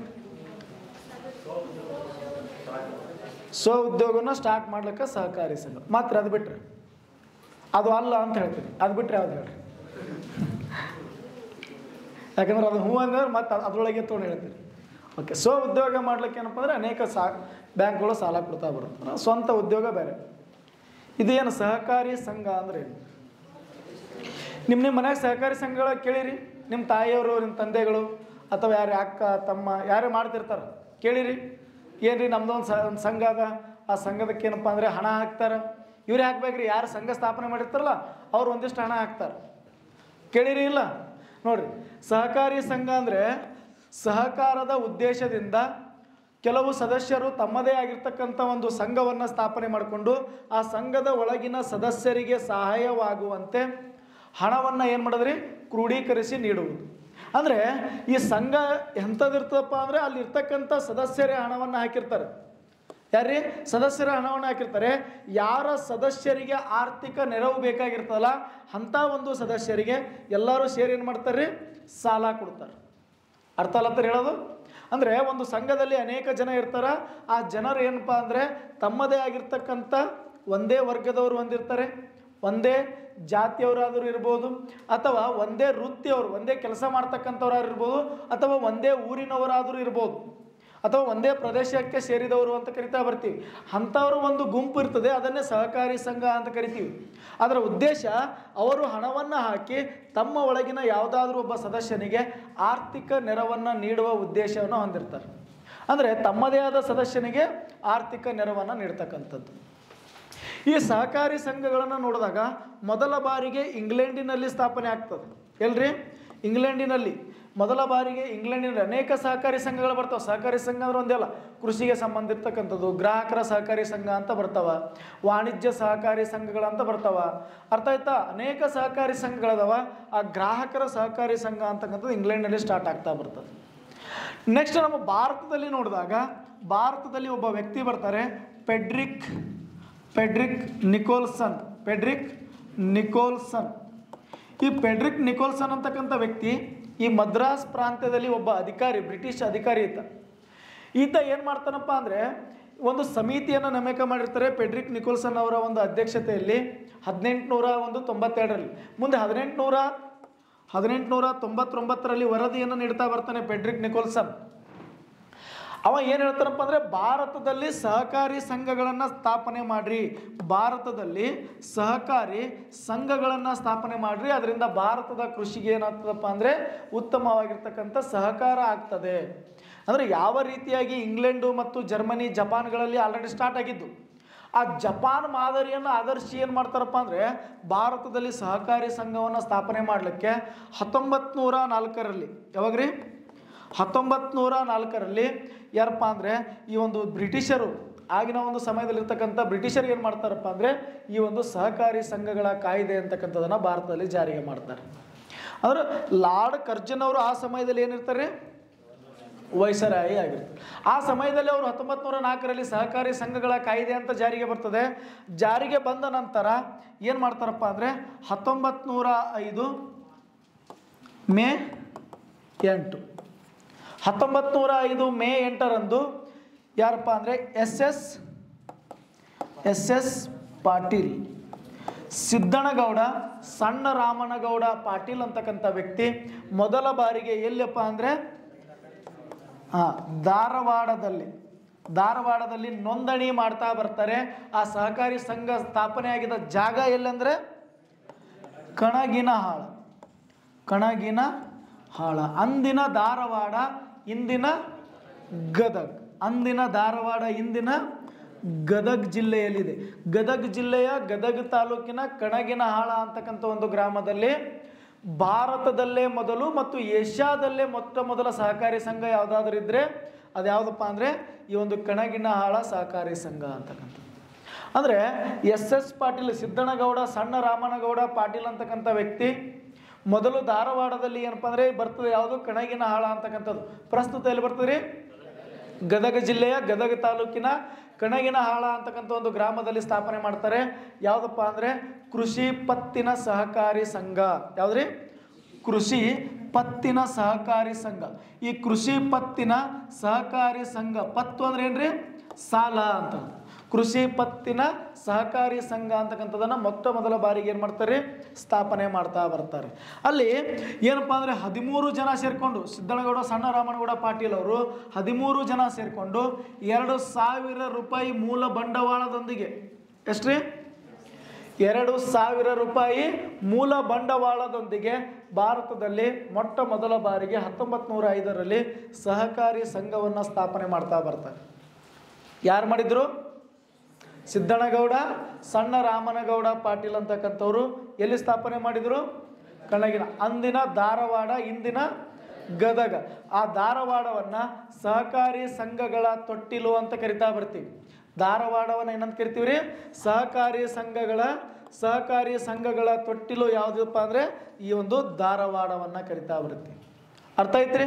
ಸ್ವ ಉದ್ಯೋಗನ ಸ್ಟಾರ್ಟ್ ಮಾಡ್ಲಿಕ್ಕೆ ಸಹಕಾರಿ ಸಂಘ. ಮಾತ್ರ ಅದು ಬಿಟ್ರೆ ಅದು ಅಲ್ಲ ಅಂತ ಹೇಳ್ತೀನಿ. ಅದು ಬಿಟ್ರೆ ಯಾವ್ದು ಹೇಳ್ರಿ? ಯಾಕಂದ್ರೆ ಅದು ಹೂ ಅಂದ್ರೆ ಮತ್ತೆ ಅದರೊಳಗೆ ತೊಗೊಂಡು ಹೇಳ್ತೀರಿ. ಓಕೆ. ಸ್ವ ಉದ್ಯೋಗ ಮಾಡ್ಲಿಕ್ಕೆ ಏನಪ್ಪ ಅಂದರೆ ಅನೇಕ ಬ್ಯಾಂಕ್ಗಳು ಸಾಲ ಕೊಡ್ತಾ ಬರುತ್ತೆ. ಸ್ವಂತ ಉದ್ಯೋಗ ಬೇರೆ. ಇದೇನು ಸಹಕಾರಿ ಸಂಘ ಅಂದ್ರೆ ಏನು? ನಿಮ್ಮ ಮನ್ಯಾಗ ಸಹಕಾರಿ ಸಂಘಗಳ ಕೇಳಿರಿ. ನಿಮ್ಮ ತಾಯಿಯವರು, ನಿಮ್ಮ ತಂದೆಗಳು ಅಥವಾ ಯಾರೇ ಅಕ್ಕ ತಮ್ಮ ಯಾರೇ ಮಾಡ್ತಿರ್ತಾರೆ ಕೇಳಿರಿ. ಏನ್ರಿ ನಮ್ದೊಂದು ಒಂದು ಸಂಘ ಅದ, ಆ ಸಂಘದಕ್ಕೆ ಏನಪ್ಪ ಅಂದರೆ ಹಣ ಹಾಕ್ತಾರೆ. ಇವರೇ ಹಾಕ್ಬೇಕ್ರಿ. ಯಾರು ಸಂಘ ಸ್ಥಾಪನೆ ಮಾಡಿರ್ತಾರಲ್ಲ ಅವ್ರು ಒಂದಿಷ್ಟು ಹಣ ಹಾಕ್ತಾರೆ. ಕೇಳಿರಿ ಇಲ್ಲ? ನೋಡ್ರಿ, ಸಹಕಾರಿ ಸಂಘ ಅಂದರೆ ಸಹಕಾರದ ಉದ್ದೇಶದಿಂದ ಕೆಲವು ಸದಸ್ಯರು ತಮ್ಮದೇ ಆಗಿರ್ತಕ್ಕಂಥ ಒಂದು ಸಂಘವನ್ನು ಸ್ಥಾಪನೆ ಮಾಡಿಕೊಂಡು ಆ ಸಂಘದ ಒಳಗಿನ ಸದಸ್ಯರಿಗೆ ಸಹಾಯವಾಗುವಂತೆ ಹಣವನ್ನು ಏನು ಮಾಡೋದ್ರಿ? ಕ್ರೋಢೀಕರಿಸಿ ನೀಡುವುದು. ಅಂದರೆ ಈ ಸಂಘ ಎಂಥದಿರ್ತದಪ್ಪ ಅಂದರೆ ಅಲ್ಲಿರ್ತಕ್ಕಂಥ ಸದಸ್ಯರೇ ಹಣವನ್ನು ಹಾಕಿರ್ತಾರೆ. ಯಾರ್ರೀ? ಸದಸ್ಯರ ಹಣವನ್ನು ಹಾಕಿರ್ತಾರೆ. ಯಾರ ಸದಸ್ಯರಿಗೆ ಆರ್ಥಿಕ ನೆರವು ಬೇಕಾಗಿರ್ತದಲ್ಲ ಅಂಥ ಒಂದು ಸದಸ್ಯರಿಗೆ ಎಲ್ಲರೂ ಸೇರಿ ಏನು ಮಾಡ್ತಾರೆ? ಸಾಲ ಕೊಡ್ತಾರೆ. ಅರ್ಥ ಅಲ್ಲಂತಾರೆ ಹೇಳೋದು? ಅಂದರೆ ಒಂದು ಸಂಘದಲ್ಲಿ ಅನೇಕ ಜನ ಇರ್ತಾರೆ. ಆ ಜನರು ಏನಪ್ಪ ಅಂದರೆ ತಮ್ಮದೇ ಆಗಿರ್ತಕ್ಕಂಥ ಒಂದೇ ವರ್ಗದವರು ಹೊಂದಿರ್ತಾರೆ, ಒಂದೇ ಜಾತಿಯವರಾದರೂ ಇರ್ಬೋದು, ಅಥವಾ ಒಂದೇ ವೃತ್ತಿಯವರು, ಒಂದೇ ಕೆಲಸ ಮಾಡ್ತಕ್ಕಂಥವ್ರು ಇರ್ಬೋದು, ಅಥವಾ ಒಂದೇ ಊರಿನವರಾದರೂ ಇರ್ಬೋದು, ಅಥವಾ ಒಂದೇ ಪ್ರದೇಶಕ್ಕೆ ಸೇರಿದವರು ಅಂತ ಕರಿತಾ ಬರ್ತೀವಿ. ಅಂಥವರು ಒಂದು ಗುಂಪು ಇರ್ತದೆ, ಅದನ್ನೇ ಸಹಕಾರಿ ಸಂಘ ಅಂತ ಕರಿತೀವಿ. ಅದರ ಉದ್ದೇಶ ಅವರು ಹಣವನ್ನು ಹಾಕಿ ತಮ್ಮ ಒಳಗಿನ ಯಾವುದಾದ್ರೂ ಒಬ್ಬ ಸದಸ್ಯನಿಗೆ ಆರ್ಥಿಕ ನೆರವನ್ನು ನೀಡುವ ಉದ್ದೇಶವನ್ನು ಹೊಂದಿರ್ತಾರೆ. ಅಂದರೆ ತಮ್ಮದೇ ಆದ ಸದಸ್ಯನಿಗೆ ಆರ್ಥಿಕ ನೆರವನ್ನು ನೀಡ್ತಕ್ಕಂಥದ್ದು. ಈ ಸಹಕಾರಿ ಸಂಘಗಳನ್ನು ನೋಡಿದಾಗ ಮೊದಲ ಬಾರಿಗೆ ಇಂಗ್ಲೆಂಡಿನಲ್ಲಿ ಸ್ಥಾಪನೆ ಆಗ್ತದೆ. ಎಲ್ರಿ? ಇಂಗ್ಲೆಂಡಿನಲ್ಲಿ ಮೊದಲ ಬಾರಿಗೆ ಇಂಗ್ಲೆಂಡಿನಲ್ಲಿ ಅನೇಕ ಸಹಕಾರಿ ಸಂಘಗಳು ಬರ್ತಾವೆ. ಸಹಕಾರಿ ಸಂಘ ಅಂದ್ರೆ ಒಂದೇ ಕೃಷಿಗೆ ಸಂಬಂಧಿರ್ತಕ್ಕಂಥದ್ದು, ಗ್ರಾಹಕರ ಸಹಕಾರಿ ಸಂಘ ಅಂತ ಬರ್ತಾವ, ವಾಣಿಜ್ಯ ಸಹಕಾರಿ ಸಂಘಗಳಂತ ಬರ್ತಾವ. ಅರ್ಥ ಆಯ್ತಾ? ಅನೇಕ ಸಹಕಾರಿ ಸಂಘಗಳದಾವ. ಆ ಗ್ರಾಹಕರ ಸಹಕಾರಿ ಸಂಘ ಅಂತಕ್ಕಂಥದ್ದು ಇಂಗ್ಲೆಂಡ್ನಲ್ಲಿ ಸ್ಟಾರ್ಟ್ ಆಗ್ತಾ ಬರ್ತದೆ. ನೆಕ್ಸ್ಟ್ ನಮ್ಮ ಭಾರತದಲ್ಲಿ ನೋಡಿದಾಗ ಭಾರತದಲ್ಲಿ ಒಬ್ಬ ವ್ಯಕ್ತಿ ಬರ್ತಾರೆ, ಫೆಡ್ರಿಕ್ ನಿಕೋಲ್ಸನ್. ಈ ಫೆಡ್ರಿಕ್ ನಿಕೋಲ್ಸನ್ ಅಂತಕ್ಕಂಥ ವ್ಯಕ್ತಿ ಈ ಮದ್ರಾಸ್ ಪ್ರಾಂತ್ಯದಲ್ಲಿ ಒಬ್ಬ ಅಧಿಕಾರಿ, ಬ್ರಿಟಿಷ್ ಅಧಿಕಾರಿ ಈತ ಏನು ಮಾಡ್ತಾನಪ್ಪ ಅಂದರೆ ಒಂದು ಸಮಿತಿಯನ್ನು ನೇಮಕ ಮಾಡಿರ್ತಾರೆ ಫೆಡ್ರಿಕ್ ನಿಕೋಲ್ಸನ್ ಅವರ ಒಂದು ಅಧ್ಯಕ್ಷತೆಯಲ್ಲಿ 1892ರಲ್ಲಿ. ಮುಂದೆ 1899ರಲ್ಲಿ ವರದಿಯನ್ನು ನೀಡ್ತಾ ಬರ್ತಾನೆ ಫೆಡ್ರಿಕ್ ನಿಕೋಲ್ಸನ್. ಅವ ಏನು ಹೇಳ್ತಾನಪ್ಪ ಅಂದರೆ ಭಾರತದಲ್ಲಿ ಸಹಕಾರಿ ಸಂಘಗಳನ್ನು ಸ್ಥಾಪನೆ ಮಾಡಿರಿ, ಭಾರತದಲ್ಲಿ ಸಹಕಾರಿ ಸಂಘಗಳನ್ನು ಸ್ಥಾಪನೆ ಮಾಡಿರಿ, ಅದರಿಂದ ಭಾರತದ ಕೃಷಿಗೆ ಏನಾಗ್ತದಪ್ಪ ಅಂದರೆ ಉತ್ತಮವಾಗಿರ್ತಕ್ಕಂಥ ಸಹಕಾರ ಆಗ್ತದೆ. ಅಂದರೆ ಯಾವ ರೀತಿಯಾಗಿ ಇಂಗ್ಲೆಂಡು ಮತ್ತು ಜರ್ಮನಿ, ಜಪಾನ್ಗಳಲ್ಲಿ ಆಲ್ರೆಡಿ ಸ್ಟಾರ್ಟ್ ಆಗಿದ್ದು, ಆ ಜಪಾನ್ ಮಾದರಿಯನ್ನು ಆಧರಿಸಿ ಏನು ಮಾಡ್ತಾರಪ್ಪ ಅಂದರೆ ಭಾರತದಲ್ಲಿ ಸಹಕಾರಿ ಸಂಘವನ್ನು ಸ್ಥಾಪನೆ ಮಾಡಲಿಕ್ಕೆ 1904ರಲ್ಲಿ, ಯಾವಾಗ್ರಿ 1904ರಲ್ಲಿ ಯಾರಪ್ಪ ಅಂದರೆ ಈ ಒಂದು ಬ್ರಿಟಿಷರು, ಆಗಿನ ಒಂದು ಸಮಯದಲ್ಲಿರ್ತಕ್ಕಂಥ ಬ್ರಿಟಿಷರು ಏನು ಮಾಡ್ತಾರಪ್ಪ ಅಂದರೆ ಈ ಒಂದು ಸಹಕಾರಿ ಸಂಘಗಳ ಕಾಯ್ದೆ ಅಂತಕ್ಕಂಥದ್ದನ್ನು ಭಾರತದಲ್ಲಿ ಜಾರಿಗೆ ಮಾಡ್ತಾರೆ. ಅಂದರೆ ಲಾರ್ಡ್ ಕರ್ಜನ್ ಅವರು ಆ ಸಮಯದಲ್ಲಿ ಏನಿರ್ತಾರೆ? ವೈಸರಾಯಿ ಆಗಿರ್ತಾರೆ. ಆ ಸಮಯದಲ್ಲಿ ಅವರು 1904ರಲ್ಲಿ ಸಹಕಾರಿ ಸಂಘಗಳ ಕಾಯ್ದೆ ಅಂತ ಜಾರಿಗೆ ಬರ್ತದೆ. ಜಾರಿಗೆ ಬಂದ ನಂತರ ಏನು ಮಾಡ್ತಾರಪ್ಪ ಅಂದರೆ 1905 ಮೇ 8 ಮೇ 8ರಂದು ಯಾರಪ್ಪ ಅಂದರೆ SS ಪಾಟೀಲ್. ಸಿದ್ದನಗೌಡ ಸಣ್ಣ ರಾಮನಗೌಡ ಪಾಟೀಲ್ ಅಂತಕ್ಕಂಥ ವ್ಯಕ್ತಿ ಮೊದಲ ಬಾರಿಗೆ ಎಲ್ಲಪ್ಪ ಅಂದರೆ ಧಾರವಾಡದಲ್ಲಿ ನೋಂದಣಿ ಮಾಡ್ತಾ ಬರ್ತಾರೆ. ಆ ಸಹಕಾರಿ ಸಂಘ ಸ್ಥಾಪನೆ ಆಗಿದ್ದ ಜಾಗ ಎಲ್ಲಂದರೆ ಕಣಗಿನಹಾಳ. ಅಂದಿನ ಧಾರವಾಡ, ಇಂದಿನ ಗದಗ್. ಅಂದಿನ ಧಾರವಾಡ, ಇಂದಿನ ಗದಗ್ ಜಿಲ್ಲೆಯಲ್ಲಿದೆ. ಗದಗ್ ಜಿಲ್ಲೆಯ ಗದಗ್ ತಾಲೂಕಿನ ಕಣಗಿನಹಾಳ ಅಂತಕ್ಕಂಥ ಒಂದು ಗ್ರಾಮದಲ್ಲಿ ಭಾರತದಲ್ಲೇ ಮೊದಲು ಮತ್ತು ಏಷ್ಯಾದಲ್ಲೇ ಮೊದಲ ಸಹಕಾರಿ ಸಂಘ ಯಾವುದಾದ್ರೂ ಇದ್ದರೆ ಅದು ಯಾವುದಪ್ಪ ಅಂದರೆ ಈ ಒಂದು ಕಣಗಿನಹಾಳ ಸಹಕಾರಿ ಸಂಘ ಅಂತಕ್ಕಂಥ. ಅಂದರೆ SS ಪಾಟೀಲ್, ಸಿದ್ದನಗೌಡ ಸಣ್ಣ ರಾಮನಗೌಡ ಪಾಟೀಲ್ ಅಂತಕ್ಕಂಥ ವ್ಯಕ್ತಿ ಮೊದಲು ಧಾರವಾಡದಲ್ಲಿ ಏನಪ್ಪ ಅಂದರೆ ಬರ್ತದೆ ಯಾವುದು ಕಣಗಿನಹಾಳ ಅಂತಕ್ಕಂಥದ್ದು. ಪ್ರಸ್ತುತ ಎಲ್ಲಿ ಬರ್ತದೆ ರೀ? ಗದಗ ಜಿಲ್ಲೆಯ ಗದಗ ತಾಲೂಕಿನ ಕಣಗಿನಹಾಳ ಅಂತಕ್ಕಂಥ ಒಂದು ಗ್ರಾಮದಲ್ಲಿ ಸ್ಥಾಪನೆ ಮಾಡ್ತಾರೆ. ಯಾವುದಪ್ಪ ಅಂದರೆ ಕೃಷಿ ಪತ್ತಿನ ಸಹಕಾರಿ ಸಂಘ. ಯಾವುದ್ರಿ? ಕೃಷಿ ಪತ್ತಿನ ಸಹಕಾರಿ ಸಂಘ. ಈ ಕೃಷಿ ಪತ್ತಿನ ಸಹಕಾರಿ ಸಂಘ, ಪತ್ತು ಅಂದ್ರೆ ಏನ್ರಿ? ಸಾಲ ಅಂತ. ಕೃಷಿ ಪತ್ತಿನ ಸಹಕಾರಿ ಸಂಘ ಅಂತಕ್ಕಂಥದ್ದನ್ನು ಮೊದಲ ಬಾರಿಗೆ ಏನು ಮಾಡ್ತಾರೆ? ಸ್ಥಾಪನೆ ಮಾಡ್ತಾ ಬರ್ತಾರೆ. ಅಲ್ಲಿ ಏನಪ್ಪ ಅಂದರೆ 13 ಜನ ಸೇರಿಕೊಂಡು, ಸಿದ್ದನಗೌಡ ಸಣ್ಣ ರಾಮನಗೌಡ ಪಾಟೀಲ್ ಅವರು 13 ಜನ ಸೇರಿಕೊಂಡು 2,000 ರೂಪಾಯಿ ಮೂಲ ಬಂಡವಾಳದೊಂದಿಗೆ, ಎಷ್ಟ್ರಿ? 2,000 ರೂಪಾಯಿ ಮೂಲ ಬಂಡವಾಳದೊಂದಿಗೆ ಭಾರತದಲ್ಲಿ ಮೊದಲ ಬಾರಿಗೆ 1905ರಲ್ಲಿ ಸಹಕಾರಿ ಸಂಘವನ್ನು ಸ್ಥಾಪನೆ ಮಾಡ್ತಾ ಬರ್ತಾರೆ. ಯಾರು ಮಾಡಿದ್ರು? ಸಿದ್ದನಗೌಡ ಸಣ್ಣ ರಾಮನಗೌಡ ಪಾಟೀಲ್ ಅಂತಕ್ಕಂಥವ್ರು. ಎಲ್ಲಿ ಸ್ಥಾಪನೆ ಮಾಡಿದರು? ಕಣಗಿನ. ಅಂದಿನ ಧಾರವಾಡ, ಇಂದಿನ ಗದಗ. ಆ ಧಾರವಾಡವನ್ನು ಸಹಕಾರಿ ಸಂಘಗಳ ತೊಟ್ಟಿಲು ಅಂತ ಕರಿತಾ ಬರ್ತೀವಿ. ಧಾರವಾಡವನ್ನು ಏನಂತ ಕರಿತೀವಿ ರೀ? ಸಹಕಾರಿ ಸಂಘಗಳ ತೊಟ್ಟಿಲು ಯಾವುದಪ್ಪ ಅಂದರೆ ಈ ಒಂದು ಧಾರವಾಡವನ್ನು ಕರಿತಾ ಬರ್ತೀವಿ. ಅರ್ಥ ಐತ್ರಿ?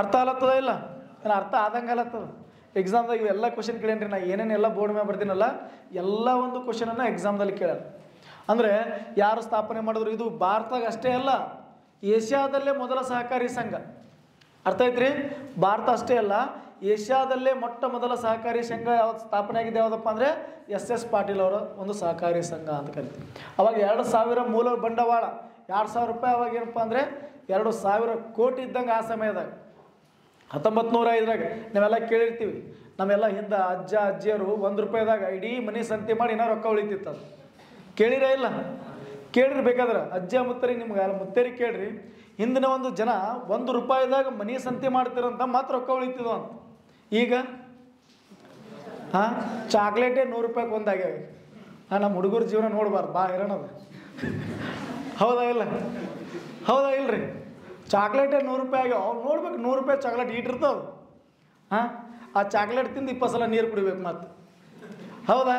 ಅರ್ಥ ಆಗತ್ತದ ಇಲ್ಲ? ಏನು ಅರ್ಥ ಆದಂಗೆ ಆಗತ್ತದ? ಎಕ್ಸಾಮ್ದಾಗ ಇವೆಲ್ಲ ಕ್ವಶನ್ ಕೇಳೇನ್ರಿ. ನಾ ಏನೇನೆಲ್ಲ ಬೋರ್ಡ್ ಮೇಲೆ ಬರ್ತೀನಲ್ಲ ಎಲ್ಲ ಒಂದು ಕ್ವಶನನ್ನು ಎಕ್ಸಾಮ್ದಲ್ಲಿ ಕೇಳೋಣ. ಅಂದರೆ ಯಾರು ಸ್ಥಾಪನೆ ಮಾಡಿದ್ರು? ಇದು ಭಾರತದಾಗ ಅಷ್ಟೇ ಅಲ್ಲ, ಏಷ್ಯಾದಲ್ಲೇ ಮೊದಲ ಸಹಕಾರಿ ಸಂಘ. ಅರ್ಥ ಐತ್ರಿ? ಭಾರತ ಅಷ್ಟೇ ಅಲ್ಲ, ಏಷ್ಯಾದಲ್ಲೇ ಮೊದಲ ಸಹಕಾರಿ ಸಂಘ ಯಾವ್ದು ಸ್ಥಾಪನೆ ಆಗಿದೆ? ಯಾವುದಪ್ಪ ಅಂದರೆ SS ಪಾಟೀಲ್ ಅವರ ಒಂದು ಸಹಕಾರಿ ಸಂಘ ಅಂತ ಕರಿತೀವಿ. ಅವಾಗ 2,000 ಮೂಲ ಬಂಡವಾಳ, 2,000 ರೂಪಾಯಿ. ಅವಾಗ ಏನಪ್ಪ ಅಂದರೆ 2,000 ಕೋಟಿ ಇದ್ದಂಗೆ ಆ ಸಮಯದಾಗ. 1905ರಾಗ ನಾವೆಲ್ಲ ಕೇಳಿರ್ತೀವಿ. ನಮ್ಮೆಲ್ಲ ಹಿಂದೆ ಅಜ್ಜ ಅಜ್ಜಿಯರು 1 ರೂಪಾಯಿದಾಗ ಇಡೀ ಮನೆ ಸಂತೆ ಮಾಡಿ ಇನ್ನೂ ರೊಕ್ಕ ಉಳಿತಿತ್ತು. ಅದು ಕೇಳಿರೇ ಇಲ್ಲ? ಕೇಳಿರಿ ಬೇಕಾದ್ರೆ ಅಜ್ಜ ಮುತ್ತರಿಗೆ, ನಿಮ್ಗೆ ಮುತ್ತೇರಿಗೆ ಕೇಳ್ರಿ. ಹಿಂದಿನ ಒಂದು ಜನ 1 ರೂಪಾಯಿದಾಗ ಮನೆ ಸಂತೆ ಮಾಡ್ತಿರಂತ ಮಾತ್ರ ರೊಕ್ಕ ಉಳಿತಿದ್ವು ಅಂತ. ಈಗ ಚಾಕ್ಲೇಟೇ 100 ರೂಪಾಯಿಗೆ ಒಂದಾಗ್ಯಾವ. ನಮ್ಮ ಹುಡುಗರ ಜೀವನ ನೋಡ್ಬಾರ್ದು, ಭಾಳ ಇರೋಣದ. ಹೌದಾ ಇಲ್ಲ? ಹೌದಾ ಇಲ್ರಿ? ಚಾಕ್ಲೇಟೇ 100 ರೂಪಾಯಿ ಆಗ್ಯಾವ. ಅವ್ರು ನೋಡ್ಬೇಕು 100 ರೂಪಾಯಿ ಚಾಕ್ಲೇಟ್ ಇಟ್ಟಿರ್ತಾವೆ. ಆ ಚಾಕ್ಲೇಟ್ ತಿಂದು 20 ಸಲ ನೀರು ಕುಡಿಬೇಕು ಮತ್ತೆ. ಹೌದಾ?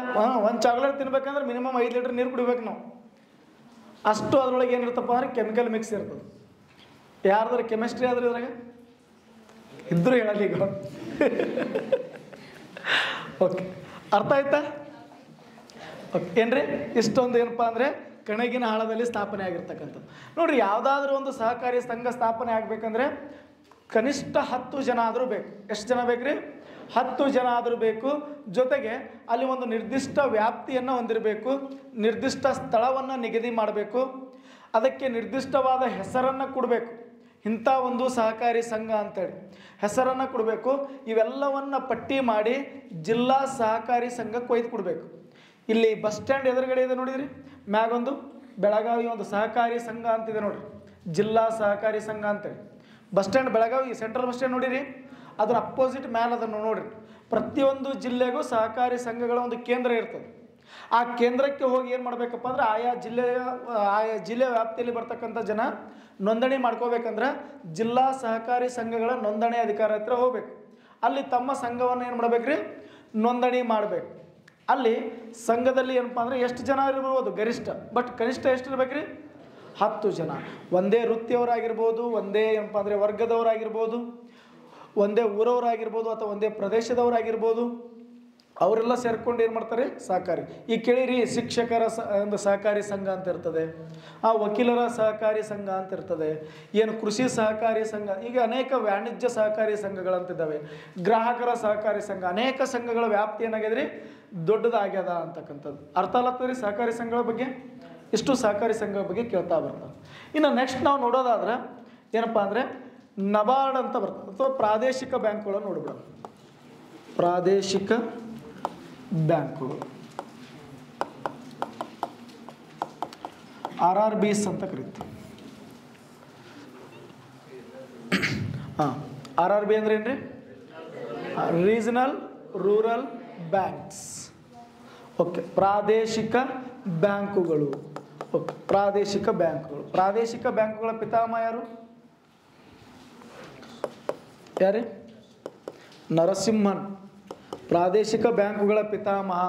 ಒಂದು ಚಾಕ್ಲೇಟ್ ತಿನ್ಬೇಕಂದ್ರೆ ಮಿನಿಮಮ್ 5 ಲೀಟ್ರ್ ನೀರು ಕುಡಿಬೇಕು ನಾವು. ಅಷ್ಟು ಅದರೊಳಗೆ ಏನಿರ್ತಪ್ಪ ಅಂದರೆ ಕೆಮಿಕಲ್ ಮಿಕ್ಸ್ ಇರ್ತದೆ. ಯಾರ್ದಾರು ಕೆಮಿಸ್ಟ್ರಿ ಆದ್ರೆ ಇದ್ರಾಗ ಇದ್ದರೂ ಹೇಳಲ್ಲ ಈಗ. ಓಕೆ, ಅರ್ಥ ಆಯ್ತಾ? ಓಕೆ ಏನ್ರಿ? ಇಷ್ಟೊಂದು ಏನಪ್ಪ ಅಂದರೆ ಕಣಗಿನಹಾಳದಲ್ಲಿ ಸ್ಥಾಪನೆ ಆಗಿರ್ತಕ್ಕಂಥದ್ದು. ನೋಡಿರಿ, ಯಾವುದಾದ್ರೂ ಒಂದು ಸಹಕಾರಿ ಸಂಘ ಸ್ಥಾಪನೆ ಆಗಬೇಕಂದ್ರೆ ಕನಿಷ್ಠ 10 ಜನ ಆದರೂ ಬೇಕು. ಎಷ್ಟು ಜನ ಬೇಕ್ರಿ? 10 ಜನ ಆದರೂ ಬೇಕು. ಜೊತೆಗೆ ಅಲ್ಲಿ ಒಂದು ನಿರ್ದಿಷ್ಟ ವ್ಯಾಪ್ತಿಯನ್ನು ಹೊಂದಿರಬೇಕು, ನಿರ್ದಿಷ್ಟ ಸ್ಥಳವನ್ನು ನಿಗದಿ ಮಾಡಬೇಕು, ಅದಕ್ಕೆ ನಿರ್ದಿಷ್ಟವಾದ ಹೆಸರನ್ನು ಕೊಡಬೇಕು. ಇಂಥ ಒಂದು ಸಹಕಾರಿ ಸಂಘ ಅಂತೇಳಿ ಹೆಸರನ್ನು ಕೊಡಬೇಕು. ಇವೆಲ್ಲವನ್ನು ಪಟ್ಟಿ ಮಾಡಿ ಜಿಲ್ಲಾ ಸಹಕಾರಿ ಸಂಘಕ್ಕೆ ಒಯ್ದು ಕೊಡಬೇಕು. ಇಲ್ಲಿ ಬಸ್ ಸ್ಟ್ಯಾಂಡ್ ಎದುರುಗಡೆ ಇದೆ ನೋಡಿದ್ರಿ, ಮ್ಯಾಗೊಂದು ಬೆಳಗಾವಿ ಒಂದು ಸಹಕಾರಿ ಸಂಘ ಅಂತಿದೆ ನೋಡ್ರಿ, ಜಿಲ್ಲಾ ಸಹಕಾರಿ ಸಂಘ ಅಂತೇಳಿ. Bus stand Belagavi central bus stand ನೋಡಿರಿ, ಅದರ ಅಪೋಸಿಟ್ ಮ್ಯಾಲೆ ಅದನ್ನು ನೋಡಿರಿ. ಪ್ರತಿಯೊಂದು ಜಿಲ್ಲೆಗೂ ಸಹಕಾರಿ ಸಂಘಗಳ ಒಂದು ಕೇಂದ್ರ ಇರ್ತದೆ. ಆ ಕೇಂದ್ರಕ್ಕೆ ಹೋಗಿ ಏನು ಮಾಡಬೇಕಪ್ಪ ಅಂದರೆ ಆಯಾ ಜಿಲ್ಲೆಯ ವ್ಯಾಪ್ತಿಯಲ್ಲಿ ಬರ್ತಕ್ಕಂಥ ಜನ ನೋಂದಣಿ ಮಾಡ್ಕೋಬೇಕಂದ್ರೆ ಜಿಲ್ಲಾ ಸಹಕಾರಿ ಸಂಘಗಳ ನೋಂದಣಿ ಅಧಿಕಾರ ಹತ್ರ ಹೋಗ್ಬೇಕು. ಅಲ್ಲಿ ತಮ್ಮ ಸಂಘವನ್ನು ಏನು ಮಾಡ್ಬೇಕ್ರಿ? ನೋಂದಣಿ ಮಾಡಬೇಕು. ಅಲ್ಲಿ ಸಂಘದಲ್ಲಿ ಏನಪ್ಪ ಅಂದರೆ ಎಷ್ಟು ಜನ ಇರ್ಬೋದು ಗರಿಷ್ಠ, ಬಟ್ ಕನಿಷ್ಠ ಎಷ್ಟು ಇರ್ಬೇಕ್ರಿ? 10 ಜನ. ಒಂದೇ ವೃತ್ತಿಯವರಾಗಿರ್ಬೋದು, ಒಂದೇ ಏನಪ್ಪ ಅಂದರೆ ವರ್ಗದವರಾಗಿರ್ಬೋದು, ಒಂದೇ ಊರವರಾಗಿರ್ಬೋದು, ಅಥವಾ ಒಂದೇ ಪ್ರದೇಶದವರಾಗಿರ್ಬೋದು. ಅವರೆಲ್ಲ ಸೇರ್ಕೊಂಡು ಏನು ಮಾಡ್ತಾರೆ? ಸಹಕಾರಿ. ಈಗ ಕೇಳಿರಿ, ಶಿಕ್ಷಕರ ಒಂದು ಸಹಕಾರಿ ಸಂಘ ಅಂತ ಇರ್ತದೆ, ವಕೀಲರ ಸಹಕಾರಿ ಸಂಘ ಅಂತ ಇರ್ತದೆ, ಏನು ಕೃಷಿ ಸಹಕಾರಿ ಸಂಘ, ಈಗ ಅನೇಕ ವಾಣಿಜ್ಯ ಸಹಕಾರಿ ಸಂಘಗಳಂತಿದ್ದಾವೆ, ಗ್ರಾಹಕರ ಸಹಕಾರಿ ಸಂಘ, ಅನೇಕ ಸಂಘಗಳ ವ್ಯಾಪ್ತಿ ಏನಾಗಿದ್ರಿ ದೊಡ್ಡದಾಗ್ಯದ ಅಂತಕ್ಕಂಥದ್ದು. ಅರ್ಥ ಆಗತ್ತದ್ರಿ ಸಹಕಾರಿ ಸಂಘಗಳ ಬಗ್ಗೆ. ಇಷ್ಟು ಸಹಕಾರಿ ಸಂಘಗಳ ಬಗ್ಗೆ ಕೇಳ್ತಾ ಬರ್ತಾರೆ. ಇನ್ನು ನೆಕ್ಸ್ಟ್ ನಾವು ನೋಡೋದಾದ್ರೆ ಏನಪ್ಪ ಅಂದರೆ ನಬಾರ್ಡ್ ಅಂತ ಬರ್ತದೆ ಅಥವಾ ಪ್ರಾದೇಶಿಕ ಬ್ಯಾಂಕ್ಗಳನ್ನು ನೋಡ್ಬಿಡೋದು. ಪ್ರಾದೇಶಿಕ ಬ್ಯಾಂಕ್ಗಳು RRBs ಅಂತ ಕರೀತೀವಿ. RRB ಅಂದ್ರೆ ಏನ್ರಿ? Regional rural banks. ಓಕೆ, ಪ್ರಾದೇಶಿಕ ಬ್ಯಾಂಕುಗಳು. ಓಕೆ, ಪ್ರಾದೇಶಿಕ ಬ್ಯಾಂಕುಗಳು. ಪ್ರಾದೇಶಿಕ ಬ್ಯಾಂಕುಗಳ ಪಿತಾಮಹ ಯಾರು? ಯಾರೇ? ನರಸಿಂಹನ್. ಪ್ರಾದೇಶಿಕ ಬ್ಯಾಂಕುಗಳ ಪಿತಾಮಹ.